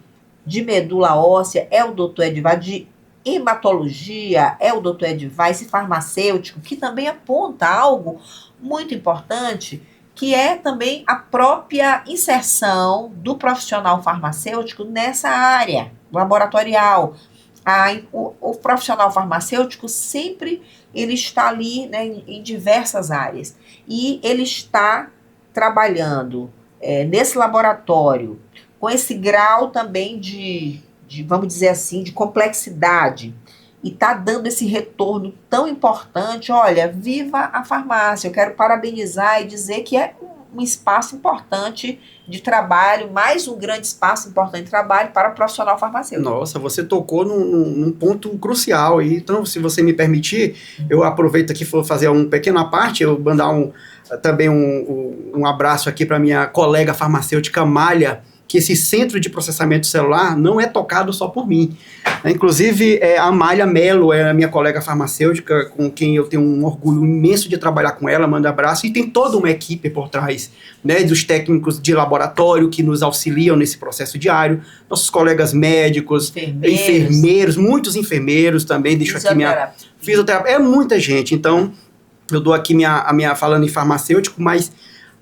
de medula óssea é o doutor Edivar, de hematologia é o doutor Edivar, esse farmacêutico, que também aponta algo muito importante, que é também a própria inserção do profissional farmacêutico nessa área laboratorial. O profissional farmacêutico sempre ele está ali, né, em diversas áreas. E ele está trabalhando nesse laboratório com esse grau também de, vamos dizer assim, de complexidade. E está dando esse retorno tão importante. Olha, viva a farmácia. Eu quero parabenizar e dizer que é um espaço importante de trabalho, mais um grande espaço importante de trabalho para o profissional farmacêutico. Nossa, você tocou num ponto crucial. Então, se você me permitir, eu aproveito aqui para fazer uma pequena parte, eu mandar também um abraço aqui para minha colega farmacêutica Malha, que esse centro de processamento celular não é tocado só por mim. Inclusive, a Malha Mello é a minha colega farmacêutica, com quem eu tenho um orgulho imenso de trabalhar com ela, manda abraço, e tem toda uma equipe por trás, né, dos técnicos de laboratório que nos auxiliam nesse processo diário, nossos colegas médicos, enfermeiros, muitos enfermeiros também, deixo aqui minha fisioterapia, é muita gente. Então, eu dou aqui falando em farmacêutico, mas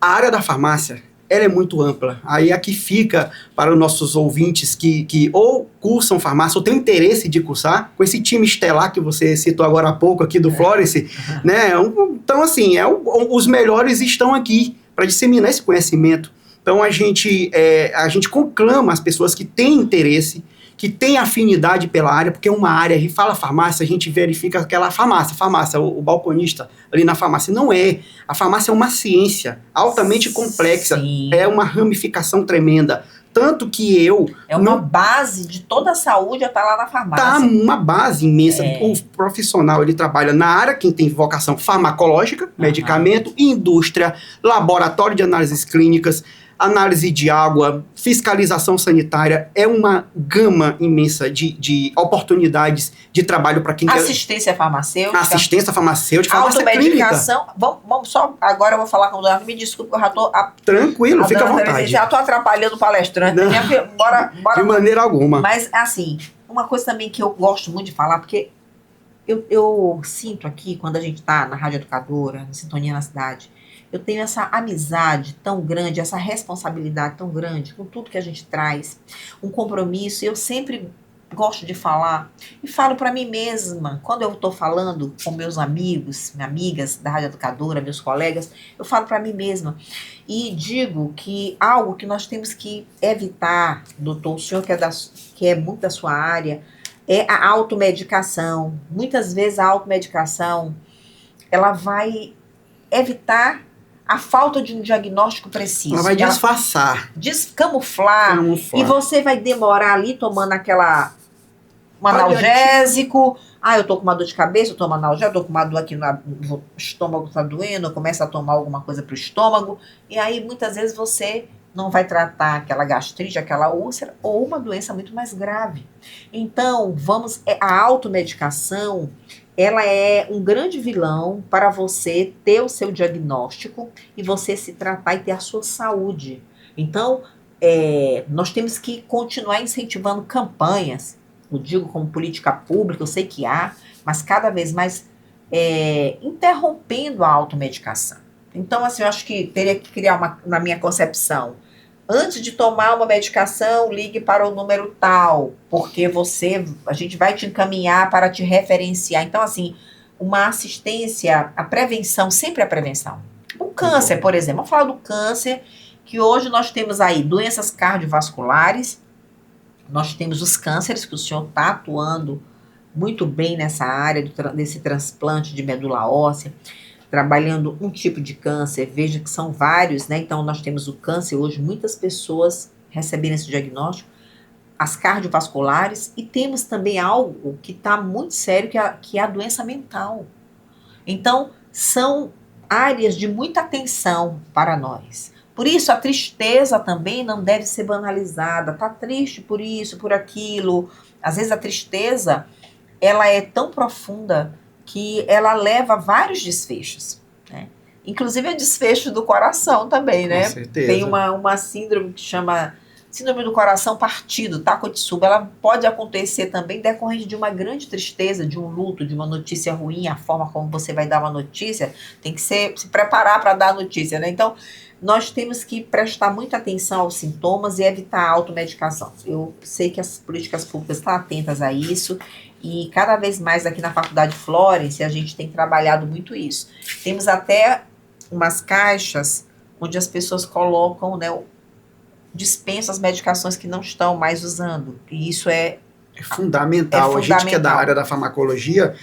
a área da farmácia, ela é muito ampla. Aí aqui fica para os nossos ouvintes que ou cursam farmácia ou têm interesse de cursar, com esse time estelar que você citou agora há pouco aqui do Florence, né? Então, assim, os melhores estão aqui para disseminar esse conhecimento. Então, a gente conclama as pessoas que têm interesse, que têm afinidade pela área, porque é uma área, a gente fala farmácia, a gente verifica aquela farmácia, o balconista ali na farmácia. Não é. A farmácia é uma ciência altamente complexa, é uma ramificação tremenda. Tanto que é uma base de toda a saúde, está lá na farmácia. Tá uma base imensa. O profissional, ele trabalha na área, quem tem vocação farmacológica, medicamento, indústria, laboratório de análises clínicas, análise de água, fiscalização sanitária, é uma gama imensa de oportunidades de trabalho para quem assistência farmacêutica. Assistência farmacêutica, automedicação. Vamos só, agora eu vou falar com o Dona, me desculpe, eu já estou... Tranquilo, fica à vontade. Já estou atrapalhando o palestrante. Bora, de maneira alguma. Mas, assim, uma coisa também que eu gosto muito de falar, porque eu sinto aqui, quando a gente está na Rádio Educadora, na Sintonia na Cidade, eu tenho essa amizade tão grande, essa responsabilidade tão grande com tudo que a gente traz, um compromisso. Eu sempre gosto de falar e falo para mim mesma, quando eu estou falando com meus amigos, minhas amigas da Rádio Educadora, meus colegas, eu falo para mim mesma e digo que algo que nós temos que evitar, doutor, o senhor que é muito da sua área, é a automedicação. Muitas vezes a automedicação, ela vai evitar a falta de um diagnóstico preciso. Ela vai disfarçar. Descamuflar. E você vai demorar ali tomando um analgésico. Eu tô com uma dor de cabeça, eu tomo analgésico, eu tô com uma dor aqui no estômago, tá doendo, eu começo a tomar alguma coisa pro estômago. E aí, muitas vezes, você não vai tratar aquela gastrite, aquela úlcera, ou uma doença muito mais grave. Então, a automedicação, ela é um grande vilão para você ter o seu diagnóstico e você se tratar e ter a sua saúde. Então, nós temos que continuar incentivando campanhas, eu digo como política pública, eu sei que há, mas cada vez mais interrompendo a automedicação. Então, assim, eu acho que teria que criar na minha concepção, antes de tomar uma medicação, ligue para o número tal, porque a gente vai te encaminhar para te referenciar. Então, assim, uma assistência, a prevenção, sempre a prevenção. O câncer, por exemplo, vamos falar do câncer, que hoje nós temos aí doenças cardiovasculares, nós temos os cânceres, que o senhor está atuando muito bem nessa área desse transplante de medula óssea, trabalhando um tipo de câncer, veja que são vários, né? Então, nós temos o câncer hoje, muitas pessoas recebendo esse diagnóstico, as cardiovasculares, e temos também algo que está muito sério, que é a doença mental. Então, são áreas de muita atenção para nós. Por isso, a tristeza também não deve ser banalizada. Tá triste por isso, por aquilo. Às vezes, a tristeza, ela é tão profunda que ela leva a vários desfechos, né? Inclusive, é desfecho do coração também, né? Com certeza. Tem uma síndrome que chama Síndrome do coração partido, Takotsubo, ela pode acontecer também decorrente de uma grande tristeza, de um luto, de uma notícia ruim, a forma como você vai dar uma notícia, tem que se preparar para dar a notícia, né? Então, nós temos que prestar muita atenção aos sintomas e evitar a automedicação. Eu sei que as políticas públicas estão atentas a isso e cada vez mais aqui na Faculdade Florence a gente tem trabalhado muito isso. Temos até umas caixas onde as pessoas colocam, né, dispensam as medicações que não estão mais usando. E isso é fundamental. A gente que é da área da farmacologia,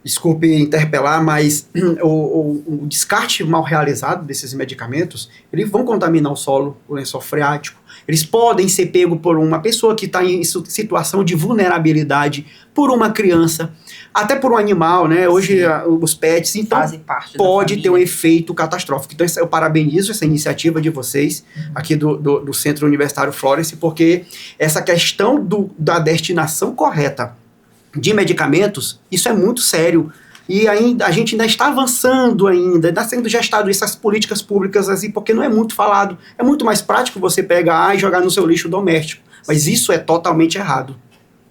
desculpe interpelar, mas o descarte mal realizado desses medicamentos, eles vão contaminar o solo, o lençol freático. Eles podem ser pegos por uma pessoa que está em situação de vulnerabilidade, por uma criança, até por um animal, né? Hoje os pets, então fazem parte pode ter um efeito catastrófico. Então eu parabenizo essa iniciativa de vocês, aqui do Centro Universitário Florence, porque essa questão da destinação correta de medicamentos, isso é muito sério. E ainda, a gente ainda está avançando ainda, está sendo gestado essas políticas públicas assim, porque não é muito falado. É muito mais prático você pegar e jogar no seu lixo doméstico. Mas isso é totalmente errado.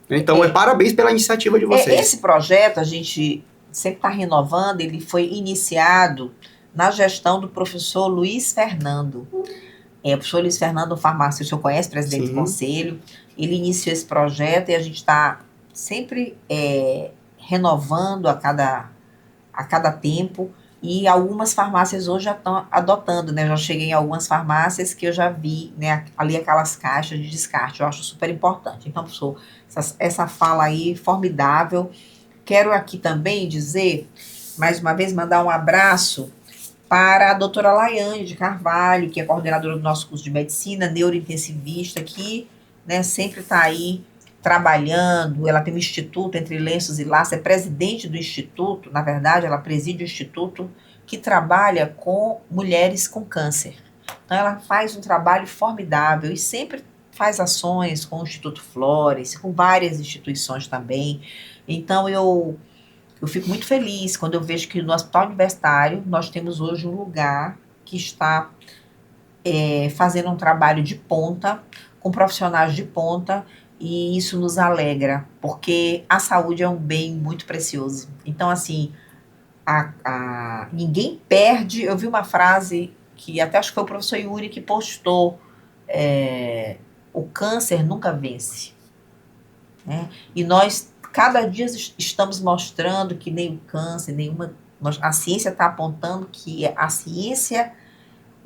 Então, parabéns pela iniciativa de vocês. Esse projeto, a gente sempre está renovando, ele foi iniciado na gestão do professor Luiz Fernando. O professor Luiz Fernando, farmacêutico, o senhor conhece, presidente do conselho, ele iniciou esse projeto e a gente está sempre renovando a cada tempo, e algumas farmácias hoje já estão adotando, né? Eu já cheguei em algumas farmácias que eu já vi, né, ali aquelas caixas de descarte, eu acho super importante. Então, professor, essa fala aí formidável. Quero aqui também dizer, mais uma vez, mandar um abraço para a doutora Laiane de Carvalho, que é coordenadora do nosso curso de medicina, neurointensivista, que, né, sempre está aí trabalhando. Ela tem um instituto Entre Lenços e Laços, é presidente do instituto, na verdade, ela preside o instituto que trabalha com mulheres com câncer. Então, ela faz um trabalho formidável e sempre faz ações com o Instituto Florence, com várias instituições também. Então, eu fico muito feliz quando eu vejo que no Hospital Universitário nós temos hoje um lugar que está fazendo um trabalho de ponta, com profissionais de ponta, e isso nos alegra, porque a saúde é um bem muito precioso. Então, assim, ninguém perde. Eu vi uma frase que até acho que foi o professor Yuri que postou, o câncer nunca vence. Né? E nós, cada dia, estamos mostrando que nem o câncer, a ciência está apontando que a ciência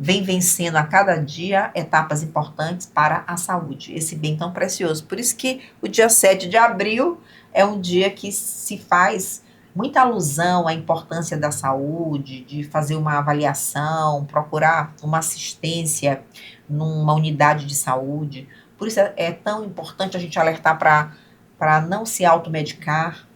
vem vencendo a cada dia etapas importantes para a saúde, esse bem tão precioso. Por isso que o dia 7 de abril é um dia que se faz muita alusão à importância da saúde, de fazer uma avaliação, procurar uma assistência numa unidade de saúde. Por isso é tão importante a gente alertar para não se automedicar.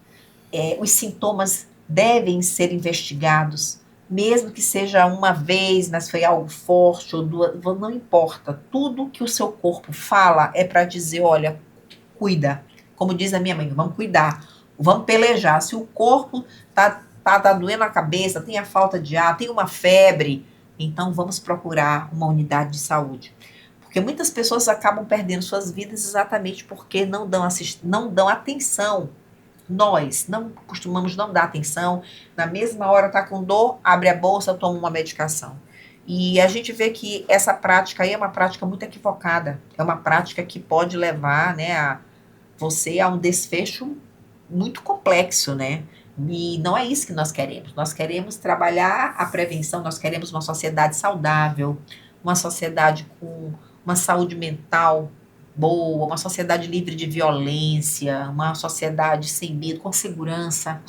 Os sintomas devem ser investigados, mesmo que seja uma vez, mas foi algo forte, ou duas, não importa. Tudo que o seu corpo fala é para dizer, olha, cuida. Como diz a minha mãe, vamos cuidar, vamos pelejar. Se o corpo tá doendo a cabeça, tem a falta de ar, tem uma febre, então vamos procurar uma unidade de saúde. Porque muitas pessoas acabam perdendo suas vidas exatamente porque não dão atenção. Nós não costumamos não dar atenção, na mesma hora tá com dor, abre a bolsa, toma uma medicação. E a gente vê que essa prática aí é uma prática muito equivocada, é uma prática que pode levar, né, a um desfecho muito complexo, né? E não é isso que nós queremos trabalhar a prevenção, nós queremos uma sociedade saudável, uma sociedade com uma saúde mental boa, uma sociedade livre de violência, uma sociedade sem medo, com segurança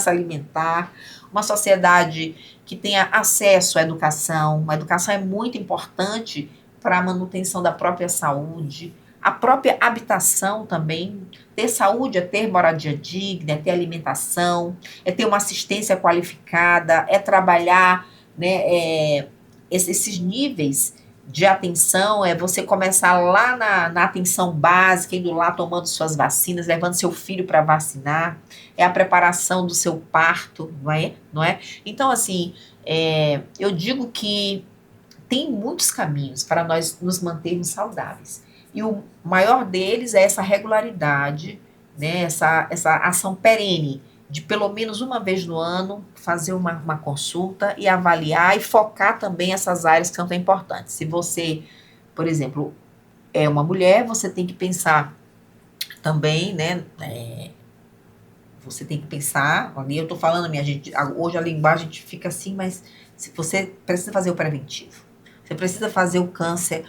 alimentar, uma sociedade que tenha acesso à educação. A educação é muito importante para a manutenção da própria saúde, a própria habitação também. Ter saúde é ter moradia digna, é ter alimentação, é ter uma assistência qualificada, é trabalhar, né, esses níveis de atenção, é você começar lá na atenção básica, indo lá tomando suas vacinas, levando seu filho para vacinar, é a preparação do seu parto, não é? Então, assim, eu digo que tem muitos caminhos para nós nos mantermos saudáveis. E o maior deles é essa regularidade, né, essa ação perene, de pelo menos uma vez no ano fazer uma consulta e avaliar e focar também essas áreas que são tão importantes. Se você, por exemplo, é uma mulher, você tem que pensar também, né, você tem que pensar, ali eu estou falando, minha gente, hoje a linguagem fica assim, mas se você precisa fazer o preventivo, você precisa fazer o câncer,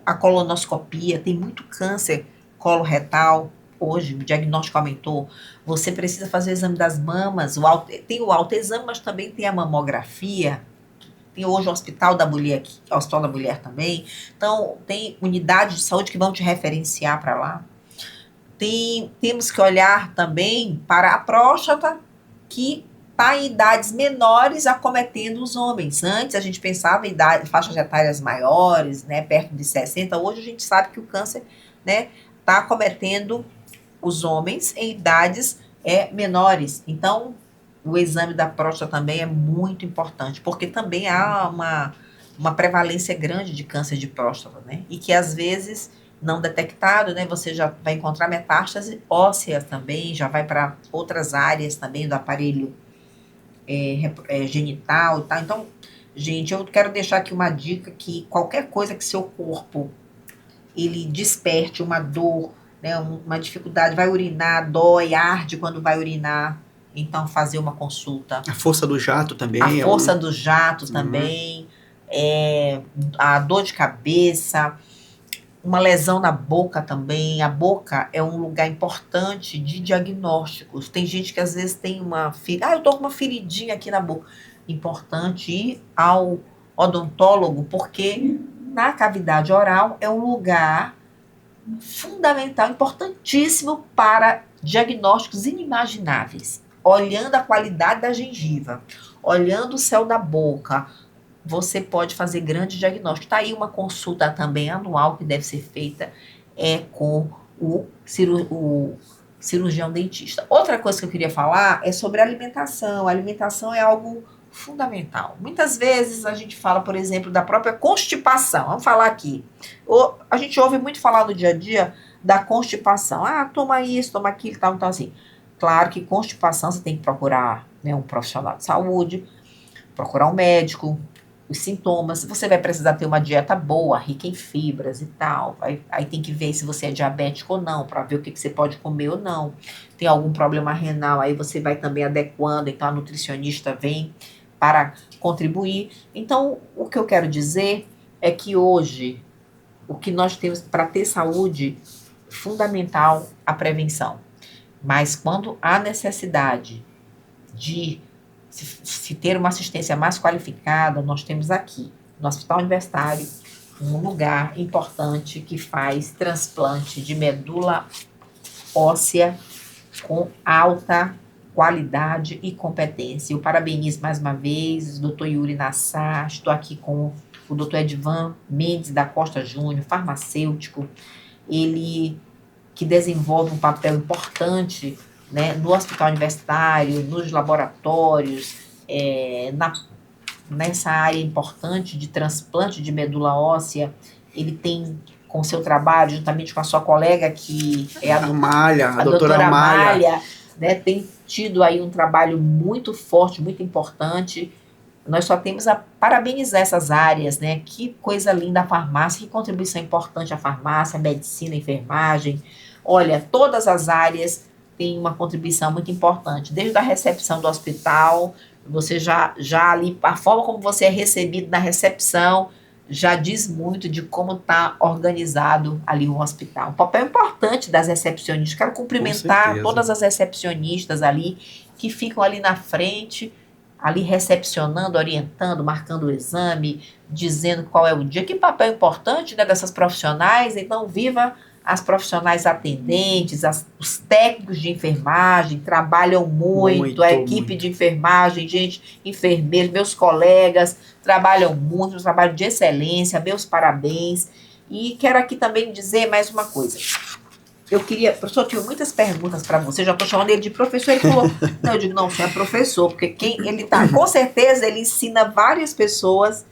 a colonoscopia, tem muito câncer coloretal, hoje o diagnóstico aumentou, você precisa fazer o exame das mamas, tem o autoexame, mas também tem a mamografia, tem hoje o Hospital da Mulher aqui, o Hospital da Mulher também, então tem unidades de saúde que vão te referenciar para lá. Temos que olhar também para a próstata, que está em idades menores acometendo os homens. Antes a gente pensava em faixas etárias maiores, né, perto de 60. Hoje a gente sabe que o câncer, né, está acometendo os homens em idades menores. Então, o exame da próstata também é muito importante, porque também há uma prevalência grande de câncer de próstata, né, e que às vezes não detectado, né, você já vai encontrar metástase óssea também, já vai para outras áreas também do aparelho genital e tal. Então, gente, eu quero deixar aqui uma dica que qualquer coisa que seu corpo, ele desperte uma dor, né, uma dificuldade, vai urinar, dói, arde quando vai urinar, então fazer uma consulta. A força do jato também. A força do jato também, a dor de cabeça, uma lesão na boca também. A boca é um lugar importante de diagnósticos. Tem gente que às vezes tem uma eu tô com uma feridinha aqui na boca. Importante ir ao odontólogo, porque na cavidade oral é um lugar fundamental, importantíssimo para diagnósticos inimagináveis. Olhando a qualidade da gengiva, olhando o céu da boca, você pode fazer grande diagnóstico. Está aí uma consulta também anual que deve ser feita com o cirurgião dentista. Outra coisa que eu queria falar é sobre a alimentação. A alimentação é algo fundamental. Muitas vezes a gente fala, por exemplo, da própria constipação. Vamos falar aqui. A gente ouve muito falar no dia a dia da constipação. Toma isso, toma aquilo, tal, então assim. Claro que constipação você tem que procurar, né, um profissional de saúde, procurar um médico. Os sintomas, você vai precisar ter uma dieta boa, rica em fibras e tal. Aí tem que ver se você é diabético ou não, para ver o que você pode comer ou não. Tem algum problema renal, aí você vai também adequando, então a nutricionista vem para contribuir. Então, o que eu quero dizer é que hoje, o que nós temos para ter saúde, fundamental a prevenção. Mas quando há necessidade de se ter uma assistência mais qualificada, nós temos aqui, no Hospital Universitário, um lugar importante que faz transplante de medula óssea com alta qualidade e competência. Eu parabenizo mais uma vez o Dr. Yuri Nassar, estou aqui com o Dr. Edvan Mendes da Costa Júnior, farmacêutico, ele que desenvolve um papel importante, né, no hospital universitário, nos laboratórios, nessa área importante de transplante de medula óssea. Ele tem, com seu trabalho, juntamente com a sua colega, que é a doutora Amália, né, tem tido aí um trabalho muito forte, muito importante. Nós só temos a parabenizar essas áreas, né? Que coisa linda a farmácia, que contribuição importante a farmácia, a medicina, a enfermagem. Olha, todas as áreas têm uma contribuição muito importante. Desde a recepção do hospital, você já ali, a forma como você é recebido na recepção, já diz muito de como está organizado ali o hospital. Um papel importante das recepcionistas. Quero cumprimentar todas as recepcionistas ali, que ficam ali na frente, ali recepcionando, orientando, marcando o exame, dizendo qual é o dia. Que papel importante, né, dessas profissionais. Então, viva as profissionais atendentes, os técnicos de enfermagem, trabalham muito, a equipe de enfermagem, gente, enfermeiros, meus colegas, trabalham muito, um trabalho de excelência, meus parabéns. E quero aqui também dizer mais uma coisa. Professor, eu tinha muitas perguntas para você, já estou chamando ele de professor, ele falou, não, eu digo, não, você é professor, porque ele tá, com certeza, ele ensina várias pessoas,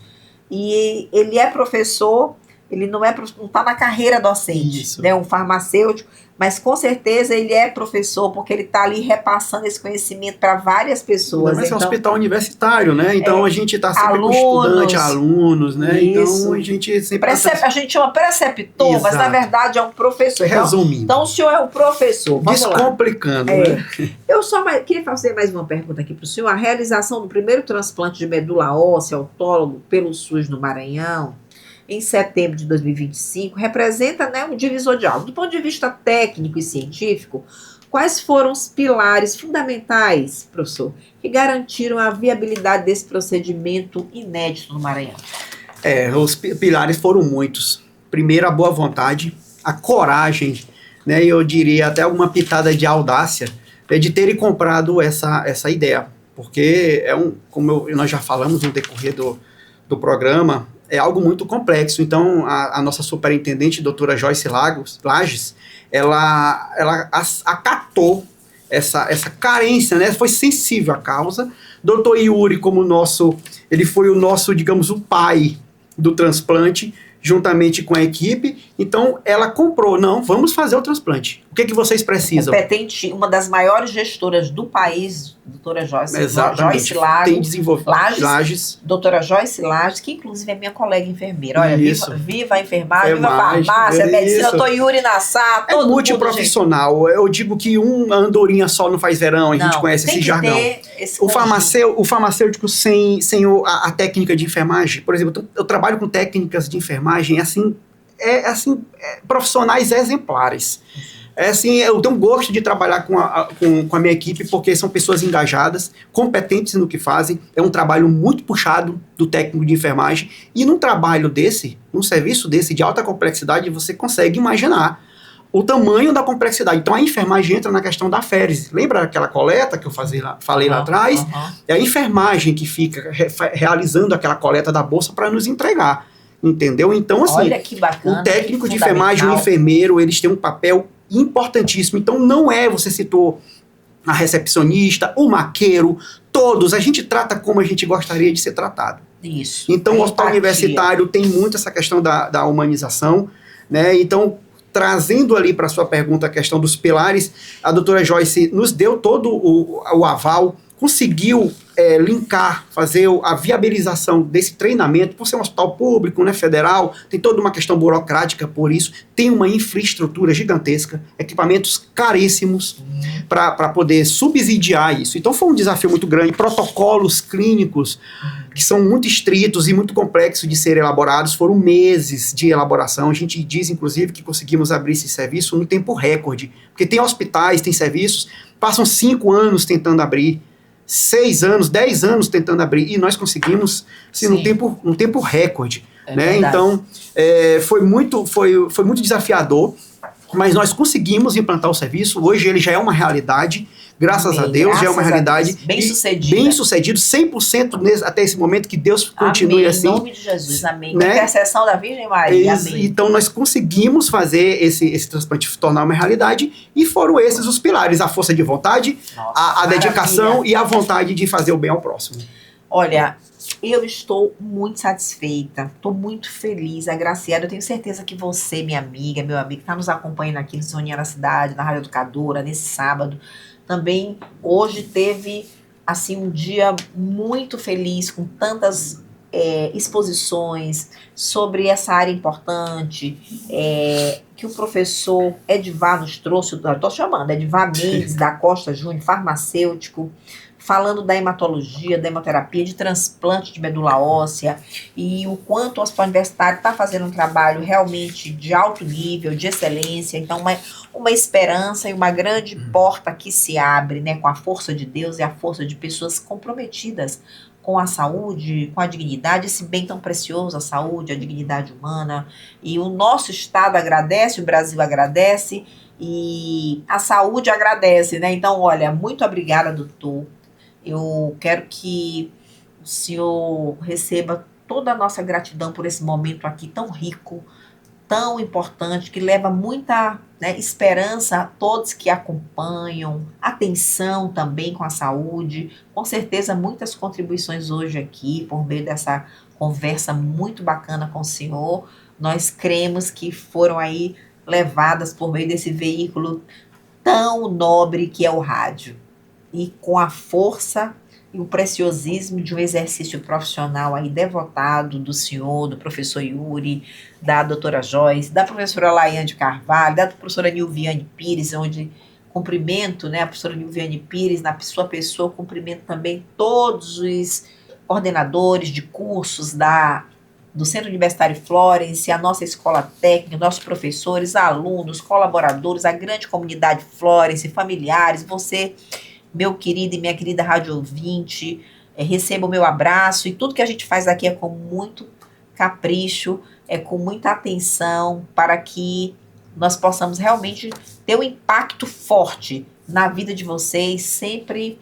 e ele é professor, ele não está na carreira docente, Isso. né? Um farmacêutico, mas com certeza ele é professor, porque ele está ali repassando esse conhecimento para várias pessoas. Mas é um Então, hospital universitário, né? Então a gente está sempre com alunos, estudante, alunos, né? isso. Então a gente sempre... A gente chama preceptor, mas na Exato. verdade é um professor. Resumindo. Então o senhor é o professor. Vamos lá. Descomplicando, né? Eu queria fazer mais uma pergunta aqui para o senhor. A realização do primeiro transplante de medula óssea autólogo pelo SUS no Maranhão, em setembro de 2025, representa, né, um divisor de águas. Do ponto de vista técnico e científico, quais foram os pilares fundamentais, professor, que garantiram a viabilidade desse procedimento inédito no Maranhão? Os pilares foram muitos. Primeiro, a boa vontade, a coragem, né? Eu diria até alguma pitada de audácia, de terem comprado essa ideia. Porque como nós já falamos no decorrer do programa, é algo muito complexo. Então, a nossa superintendente, doutora Joyce Lages, ela acatou essa carência, né? Foi sensível à causa. Doutor Yuri, ele foi o nosso, digamos, o pai do transplante, juntamente com a equipe. Então, ela comprou, vamos fazer o transplante. O que vocês precisam? Competente, uma das maiores gestoras do país, doutora Joyce. Exatamente. Joyce Tem desenvolvido Lages. Doutora Joyce Lages, que inclusive é minha colega enfermeira. Olha, viva a enfermagem, viva a Enfermagem, farmácia, a medicina, isso. doutor Yuri Nassar, É todo mundo, multiprofissional. Eu digo que uma andorinha só não faz verão, a gente conhece esse jargão. O farmacêutico sem a técnica de enfermagem, por exemplo, eu trabalho com técnicas de enfermagem, profissionais exemplares. Eu tenho gosto de trabalhar com a minha equipe, porque são pessoas engajadas, competentes no que fazem. É um trabalho muito puxado do técnico de enfermagem. E num serviço desse de alta complexidade, você consegue imaginar o tamanho da complexidade. Então a enfermagem entra na questão da férise. Lembra aquela coleta que eu falei lá atrás? É a enfermagem que fica realizando aquela coleta da bolsa para nos entregar. Entendeu? Então, assim, olha que bacana, o técnico de enfermagem, o enfermeiro, eles têm um papel importantíssimo. Então, você citou a recepcionista, o maqueiro, todos, a gente trata como a gente gostaria de ser tratado. Isso. Então, o hospital universitário tem muito essa questão da humanização, né? Então, trazendo ali para a sua pergunta a questão dos pilares, a doutora Joyce nos deu todo o aval, conseguiu linkar, fazer a viabilização desse treinamento, por ser um hospital público, né, federal, tem toda uma questão burocrática por isso, tem uma infraestrutura gigantesca, equipamentos caríssimos para poder subsidiar isso. Então foi um desafio muito grande, protocolos clínicos que são muito estritos e muito complexos de serem elaborados, foram meses de elaboração, a gente diz inclusive que conseguimos abrir esse serviço no tempo recorde, porque tem hospitais, tem serviços, passam 5 anos tentando abrir, 6 anos, 10 anos tentando abrir, e nós conseguimos assim, num tempo recorde. Né? Então, foi muito desafiador, mas nós conseguimos implantar o serviço. Hoje ele já é uma realidade, graças a Deus, já é uma realidade bem sucedido, 100% até esse momento, que Deus continue assim. Em nome de Jesus, amém. Né? Intercessão da Virgem Maria, amém. Então nós conseguimos fazer esse transplante tornar uma realidade, e foram esses os pilares: a força de vontade, a dedicação e a vontade de fazer o bem ao próximo. Olha, eu estou muito satisfeita, estou muito feliz, agraciada. Eu tenho certeza que você, minha amiga, meu amigo, que está nos acompanhando aqui no Sintonia na Cidade, na Rádio Educadora, nesse sábado, também hoje teve assim um dia muito feliz, com tantas exposições sobre essa área importante que o professor Edivar nos trouxe. Estou chamando Edivar Mendes da Costa Júnior, farmacêutico, falando da hematologia, da hemoterapia, de transplante de medula óssea, e o quanto o Hospital Universitário está fazendo um trabalho realmente de alto nível, de excelência. Então, uma esperança e uma grande porta que se abre, né, com a força de Deus e a força de pessoas comprometidas com a saúde, com a dignidade, esse bem tão precioso, a saúde, a dignidade humana. E o nosso Estado agradece, o Brasil agradece, e a saúde agradece, né? Então, olha, muito obrigada, doutor. Eu quero que o senhor receba toda a nossa gratidão por esse momento aqui tão rico, tão importante, que leva muita, né, esperança a todos que acompanham, atenção também com a saúde. Com certeza, muitas contribuições hoje aqui, por meio dessa conversa muito bacana com o senhor. nós cremos que foram aí levadas por meio desse veículo tão nobre que é o rádio. E com a força e o preciosismo de um exercício profissional aí devotado do senhor, do professor Yuri, da doutora Joyce, da professora Laiane de Carvalho, da professora Nilviane Pires, onde cumprimento, né, a professora Nilviane Pires, na sua pessoa, cumprimento também todos os coordenadores de cursos do Centro Universitário Florence, a nossa escola técnica, nossos professores, alunos, colaboradores, a grande comunidade Florence, familiares, você, meu querido e minha querida rádio ouvinte, receba o meu abraço, e tudo que a gente faz aqui é com muito capricho, é com muita atenção, para que nós possamos realmente ter um impacto forte na vida de vocês, sempre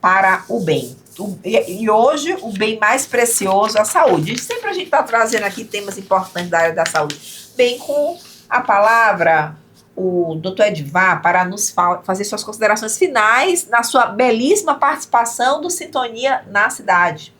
para o bem. E hoje, o bem mais precioso é a saúde. Sempre a gente está trazendo aqui temas importantes da área da saúde. Bem, com a palavra, o doutor Edvar, para nos fazer suas considerações finais na sua belíssima participação do Sintonia na Cidade.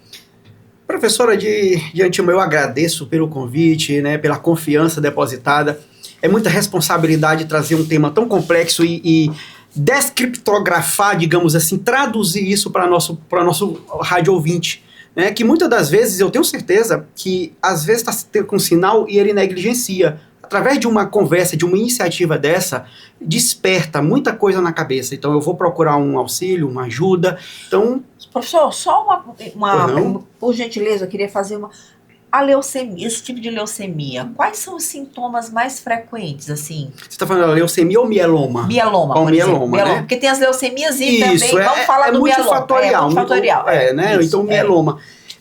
Professora, de antemão, eu agradeço pelo convite, né, pela confiança depositada. É muita responsabilidade trazer um tema tão complexo e descriptografar, digamos assim, traduzir isso para nosso rádio ouvinte, né, que muitas das vezes eu tenho certeza que às vezes está com sinal e ele negligencia. Através de uma conversa, de uma iniciativa dessa, desperta muita coisa na cabeça. Então eu vou procurar um auxílio, uma ajuda. Então, professor, só por gentileza, eu queria fazer a leucemia, esse tipo de leucemia, quais são os sintomas mais frequentes, assim? Você está falando da leucemia ou mieloma? Mieloma, por exemplo. Mieloma, né? Porque tem as leucemias e isso, também, vamos falar do multifatorial, mieloma. É multifatorial. Né? Isso, então, o mieloma.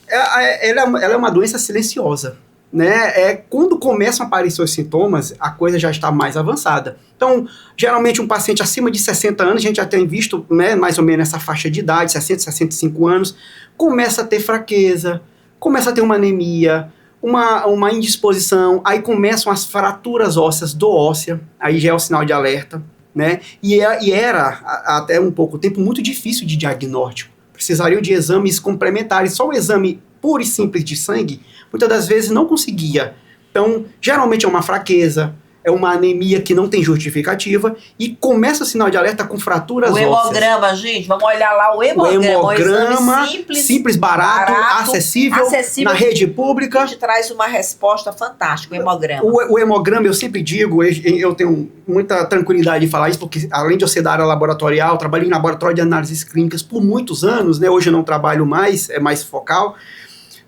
Ela é uma doença silenciosa, né? Quando começam a aparecer os sintomas, a coisa já está mais avançada. Então, geralmente, um paciente acima de 60 anos, a gente já tem visto, né, mais ou menos essa faixa de idade, 60, 65 anos, começa a ter fraqueza, começa a ter uma anemia, uma indisposição, aí começam as fraturas ósseas do óssea, aí já é o sinal de alerta, né? E era, até um pouco tempo, muito difícil de diagnóstico. Precisariam de exames complementares. Só o exame puro e simples de sangue, muitas das vezes não conseguia. Então, geralmente é uma fraqueza, é uma anemia que não tem justificativa e começa o sinal de alerta com fraturas ósseas. O hemograma, gente, vamos olhar lá o hemograma. O hemograma, simples, barato, acessível, na rede pública. A gente traz uma resposta fantástica, o hemograma. O hemograma, eu sempre digo, eu tenho muita tranquilidade de falar isso, porque além de eu ser da área laboratorial, trabalhei em laboratório de análises clínicas por muitos anos, né? Hoje eu não trabalho mais, é mais focal.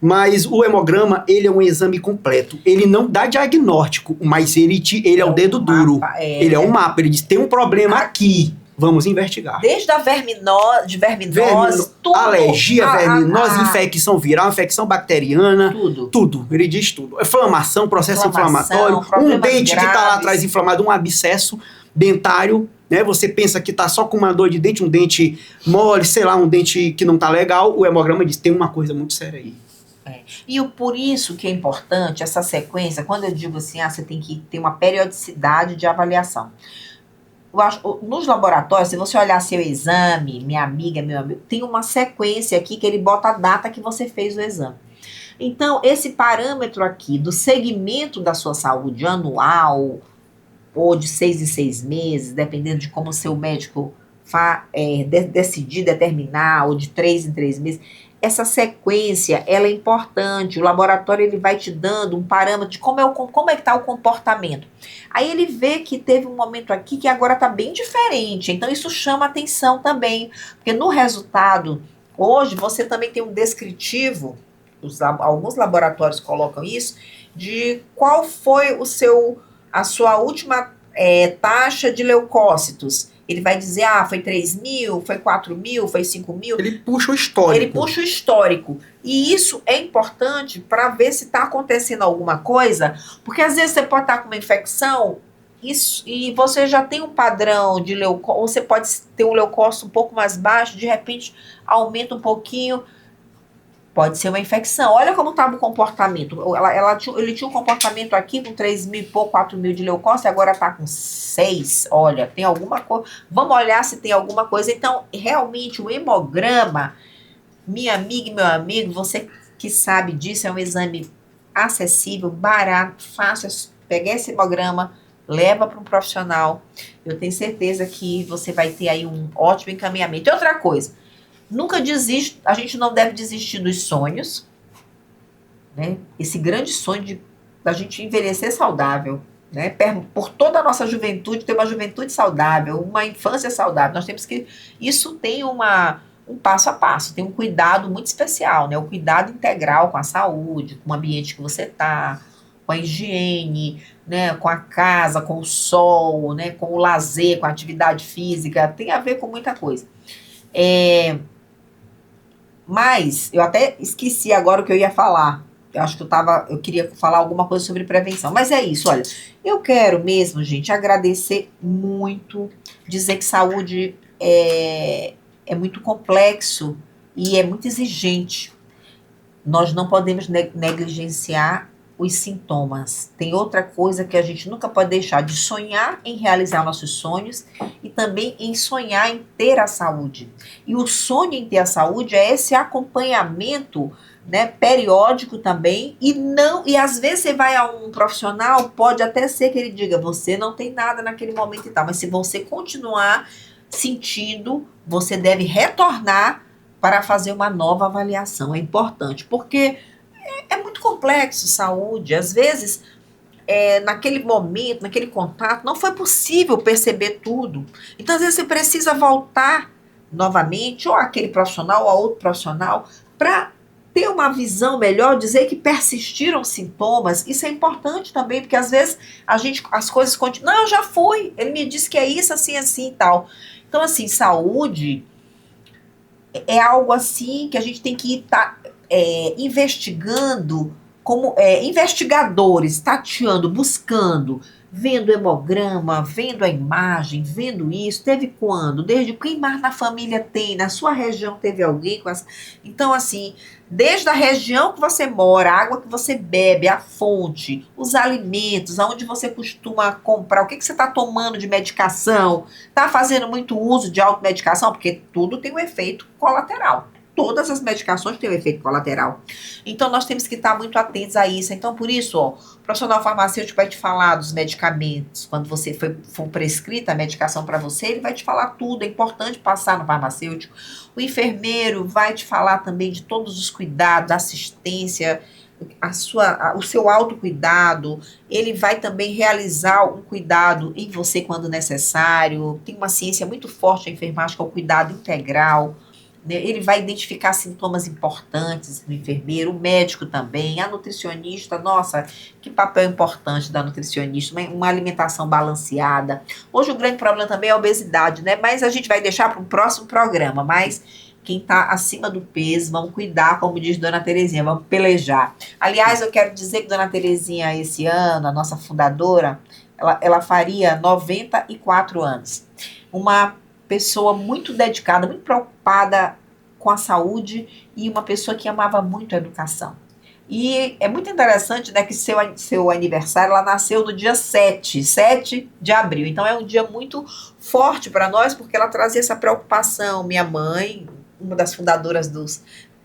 Mas o hemograma, ele é um exame completo. Ele não dá diagnóstico, mas ele é o dedo duro. Ele é um mapa. Ele diz, tem um problema aqui, vamos investigar. Desde a verminose, tudo. Alergia, verminose, infecção viral, infecção bacteriana. Tudo. Ele diz tudo. Inflamação, processo inflamatório. Um dente graves. Que está lá atrás inflamado, um abscesso dentário. Né? Você pensa que está só com uma dor de dente, um dente mole, sei lá, um dente que não está legal. O hemograma diz, tem uma coisa muito séria aí. E por isso que é importante essa sequência, quando eu digo assim, você tem que ter uma periodicidade de avaliação. Eu acho, nos laboratórios, se você olhar seu exame, minha amiga, meu amigo, tem uma sequência aqui que ele bota a data que você fez o exame. Então, esse parâmetro aqui do segmento da sua saúde anual, ou de 6 em 6 meses, dependendo de como o seu médico decidir, determinar, ou de 3 em 3 meses, essa sequência, ela é importante. O laboratório, ele vai te dando um parâmetro de como é que está o comportamento. Aí ele vê que teve um momento aqui que agora está bem diferente. Então, isso chama atenção também. Porque no resultado, hoje, você também tem um descritivo, alguns laboratórios colocam isso, de qual foi a sua última taxa de leucócitos. Ele vai dizer, foi 3 mil, foi 4 mil, foi 5 mil. Ele puxa o histórico. E isso é importante para ver se está acontecendo alguma coisa, porque às vezes você pode estar com uma infecção e você já tem um padrão de leucócito, ou você pode ter um leucócito um pouco mais baixo, de repente aumenta um pouquinho. Pode ser uma infecção. Olha como estava o comportamento. Ele tinha um comportamento aqui com 3 mil e pouco, 4 mil de leucócito, e agora está com 6. Olha, tem alguma coisa. Vamos olhar se tem alguma coisa. Então, realmente, o hemograma, minha amiga e meu amigo, você que sabe disso, é um exame acessível, barato, fácil. Pegar esse hemograma, leva para um profissional. Eu tenho certeza que você vai ter aí um ótimo encaminhamento. E outra coisa, nunca desiste, a gente não deve desistir dos sonhos, né? Esse grande sonho da gente envelhecer saudável, né? Por toda a nossa juventude, ter uma juventude saudável, uma infância saudável. Nós temos que... Isso tem um passo a passo, tem um cuidado muito especial, né? O cuidado integral com a saúde, com o ambiente que você está, com a higiene, né? Com a casa, com o sol, né? Com o lazer, com a atividade física. Tem a ver com muita coisa. Mas eu até esqueci agora o que eu ia falar. Eu acho que eu queria falar alguma coisa sobre prevenção. Mas é isso, olha. Eu quero mesmo, gente, agradecer muito, dizer que saúde é muito complexo e é muito exigente. Nós não podemos negligenciar os sintomas. Tem outra coisa que a gente nunca pode deixar de sonhar em realizar nossos sonhos e também em sonhar em ter a saúde. E o sonho em ter a saúde é esse acompanhamento, né, periódico também, e às vezes você vai a um profissional, pode até ser que ele diga, você não tem nada naquele momento e tal, mas se você continuar sentindo, você deve retornar para fazer uma nova avaliação. É importante, porque é muito complexo saúde. Às vezes, naquele momento, naquele contato, não foi possível perceber tudo. Então, às vezes, você precisa voltar novamente, ou aquele profissional, ou a outro profissional, para ter uma visão melhor, dizer que persistiram sintomas. Isso é importante também, porque às vezes as coisas continuam. Não, eu já fui, ele me disse que é isso, assim, assim e tal. Então, assim, saúde é algo assim que a gente tem que estar investigando como investigadores, tateando, buscando, vendo hemograma, vendo a imagem, vendo isso, teve quando? Desde quem mais na família tem, na sua região teve alguém com as... Então, assim, desde a região que você mora, a água que você bebe, a fonte, os alimentos, aonde você costuma comprar, o que você está tomando de medicação, está fazendo muito uso de automedicação, porque tudo tem um efeito colateral. Todas as medicações têm um efeito colateral. Então, nós temos que estar muito atentos a isso. Então, por isso, o profissional farmacêutico vai te falar dos medicamentos. Quando você for prescrita a medicação para você, ele vai te falar tudo. É importante passar no farmacêutico. O enfermeiro vai te falar também de todos os cuidados, assistência, o seu autocuidado. Ele vai também realizar um cuidado em você quando necessário. Tem uma ciência muito forte a enfermagem, que é o cuidado integral. Ele vai identificar sintomas importantes no enfermeiro, o médico também, a nutricionista. Nossa, que papel importante da nutricionista, uma alimentação balanceada. Hoje o grande problema também é a obesidade, né? Mas a gente vai deixar para um próximo programa. Mas quem está acima do peso, vamos cuidar, como diz Dona Terezinha, vamos pelejar. Aliás, eu quero dizer que Dona Terezinha, esse ano, a nossa fundadora, ela faria 94 anos. Uma pessoa muito dedicada, muito preocupada com a saúde e uma pessoa que amava muito a educação. E é muito interessante, né, que seu aniversário, ela nasceu no dia 7 de abril. Então é um dia muito forte para nós, porque ela trazia essa preocupação. Minha mãe, uma das fundadoras do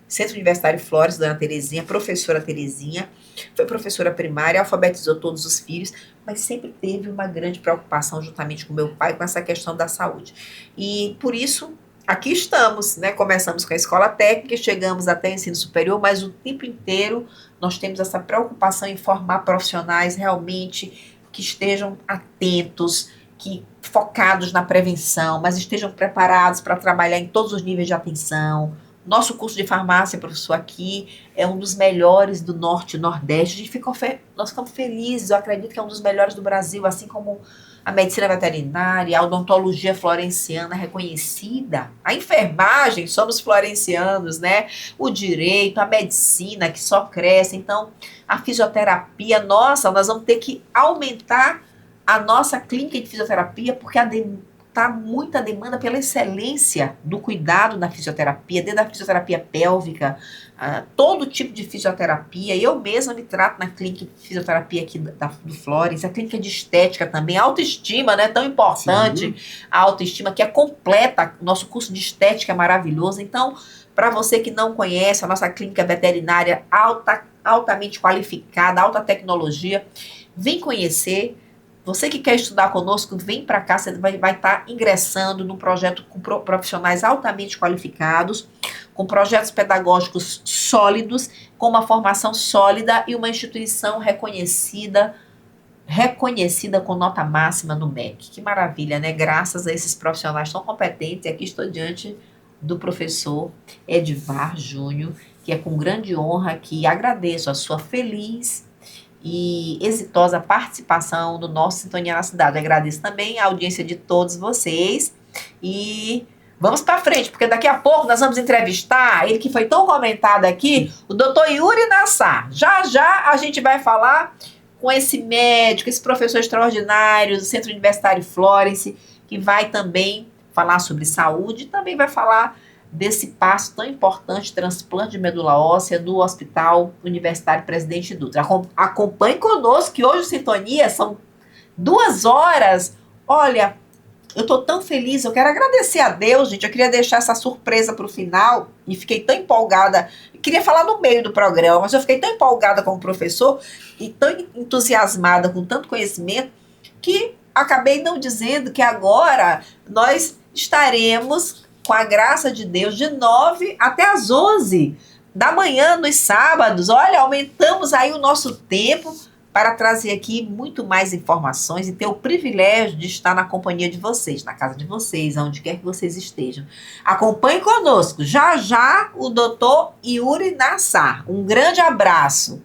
Centro Universitário Flores, Dona Terezinha, professora Terezinha, foi professora primária, alfabetizou todos os filhos, mas sempre teve uma grande preocupação juntamente com meu pai com essa questão da saúde. E por isso, aqui estamos, né? Começamos com a escola técnica, chegamos até o ensino superior, mas o tempo inteiro nós temos essa preocupação em formar profissionais realmente que estejam atentos, que focados na prevenção, mas estejam preparados para trabalhar em todos os níveis de atenção. Nosso curso de farmácia, professor, aqui é um dos melhores do Norte e Nordeste. Nós ficamos felizes, eu acredito que é um dos melhores do Brasil, assim como a medicina veterinária, a odontologia florenciana reconhecida. A enfermagem, somos florencianos, né? O direito, a medicina, que só cresce. Então, a fisioterapia, nossa, nós vamos ter que aumentar a nossa clínica de fisioterapia, porque está muita demanda pela excelência do cuidado na fisioterapia, desde a fisioterapia pélvica, todo tipo de fisioterapia. Eu mesma me trato na clínica de fisioterapia aqui do Flores, a clínica de estética também, a autoestima, né, tão importante. Sim. A autoestima que é completa, nosso curso de estética é maravilhoso. Então, para você que não conhece, a nossa clínica veterinária altamente qualificada, alta tecnologia. Vem conhecer. Você que quer estudar conosco, vem para cá, você vai estar ingressando num projeto com profissionais altamente qualificados, com projetos pedagógicos sólidos, com uma formação sólida e uma instituição reconhecida com nota máxima no MEC. Que maravilha, né? Graças a esses profissionais tão competentes, aqui estou diante do professor Edvar Júnior, que é com grande honra que agradeço a sua feliz e exitosa participação no nosso Sintonia na Cidade. Agradeço também a audiência de todos vocês e vamos para frente, porque daqui a pouco nós vamos entrevistar ele que foi tão comentado aqui, o Dr. Yuri Nassar. Já já a gente vai falar com esse médico, esse professor extraordinário do Centro Universitário Florence, que vai também falar sobre saúde e também vai falar desse passo tão importante, transplante de medula óssea do Hospital Universitário Presidente Dutra. Acompanhe conosco, que hoje o Sintonia são 2 horas. Olha, eu estou tão feliz, eu quero agradecer a Deus, gente. Eu queria deixar essa surpresa para o final e fiquei tão empolgada. Eu queria falar no meio do programa, mas eu fiquei tão empolgada como professor e tão entusiasmada com tanto conhecimento que acabei não dizendo que agora nós estaremos, com a graça de Deus, de 9 até as 11 da manhã nos sábados. Olha, aumentamos aí o nosso tempo para trazer aqui muito mais informações e ter o privilégio de estar na companhia de vocês, na casa de vocês, aonde quer que vocês estejam. Acompanhe conosco, já já o Dr. Yuri Nassar. Um grande abraço.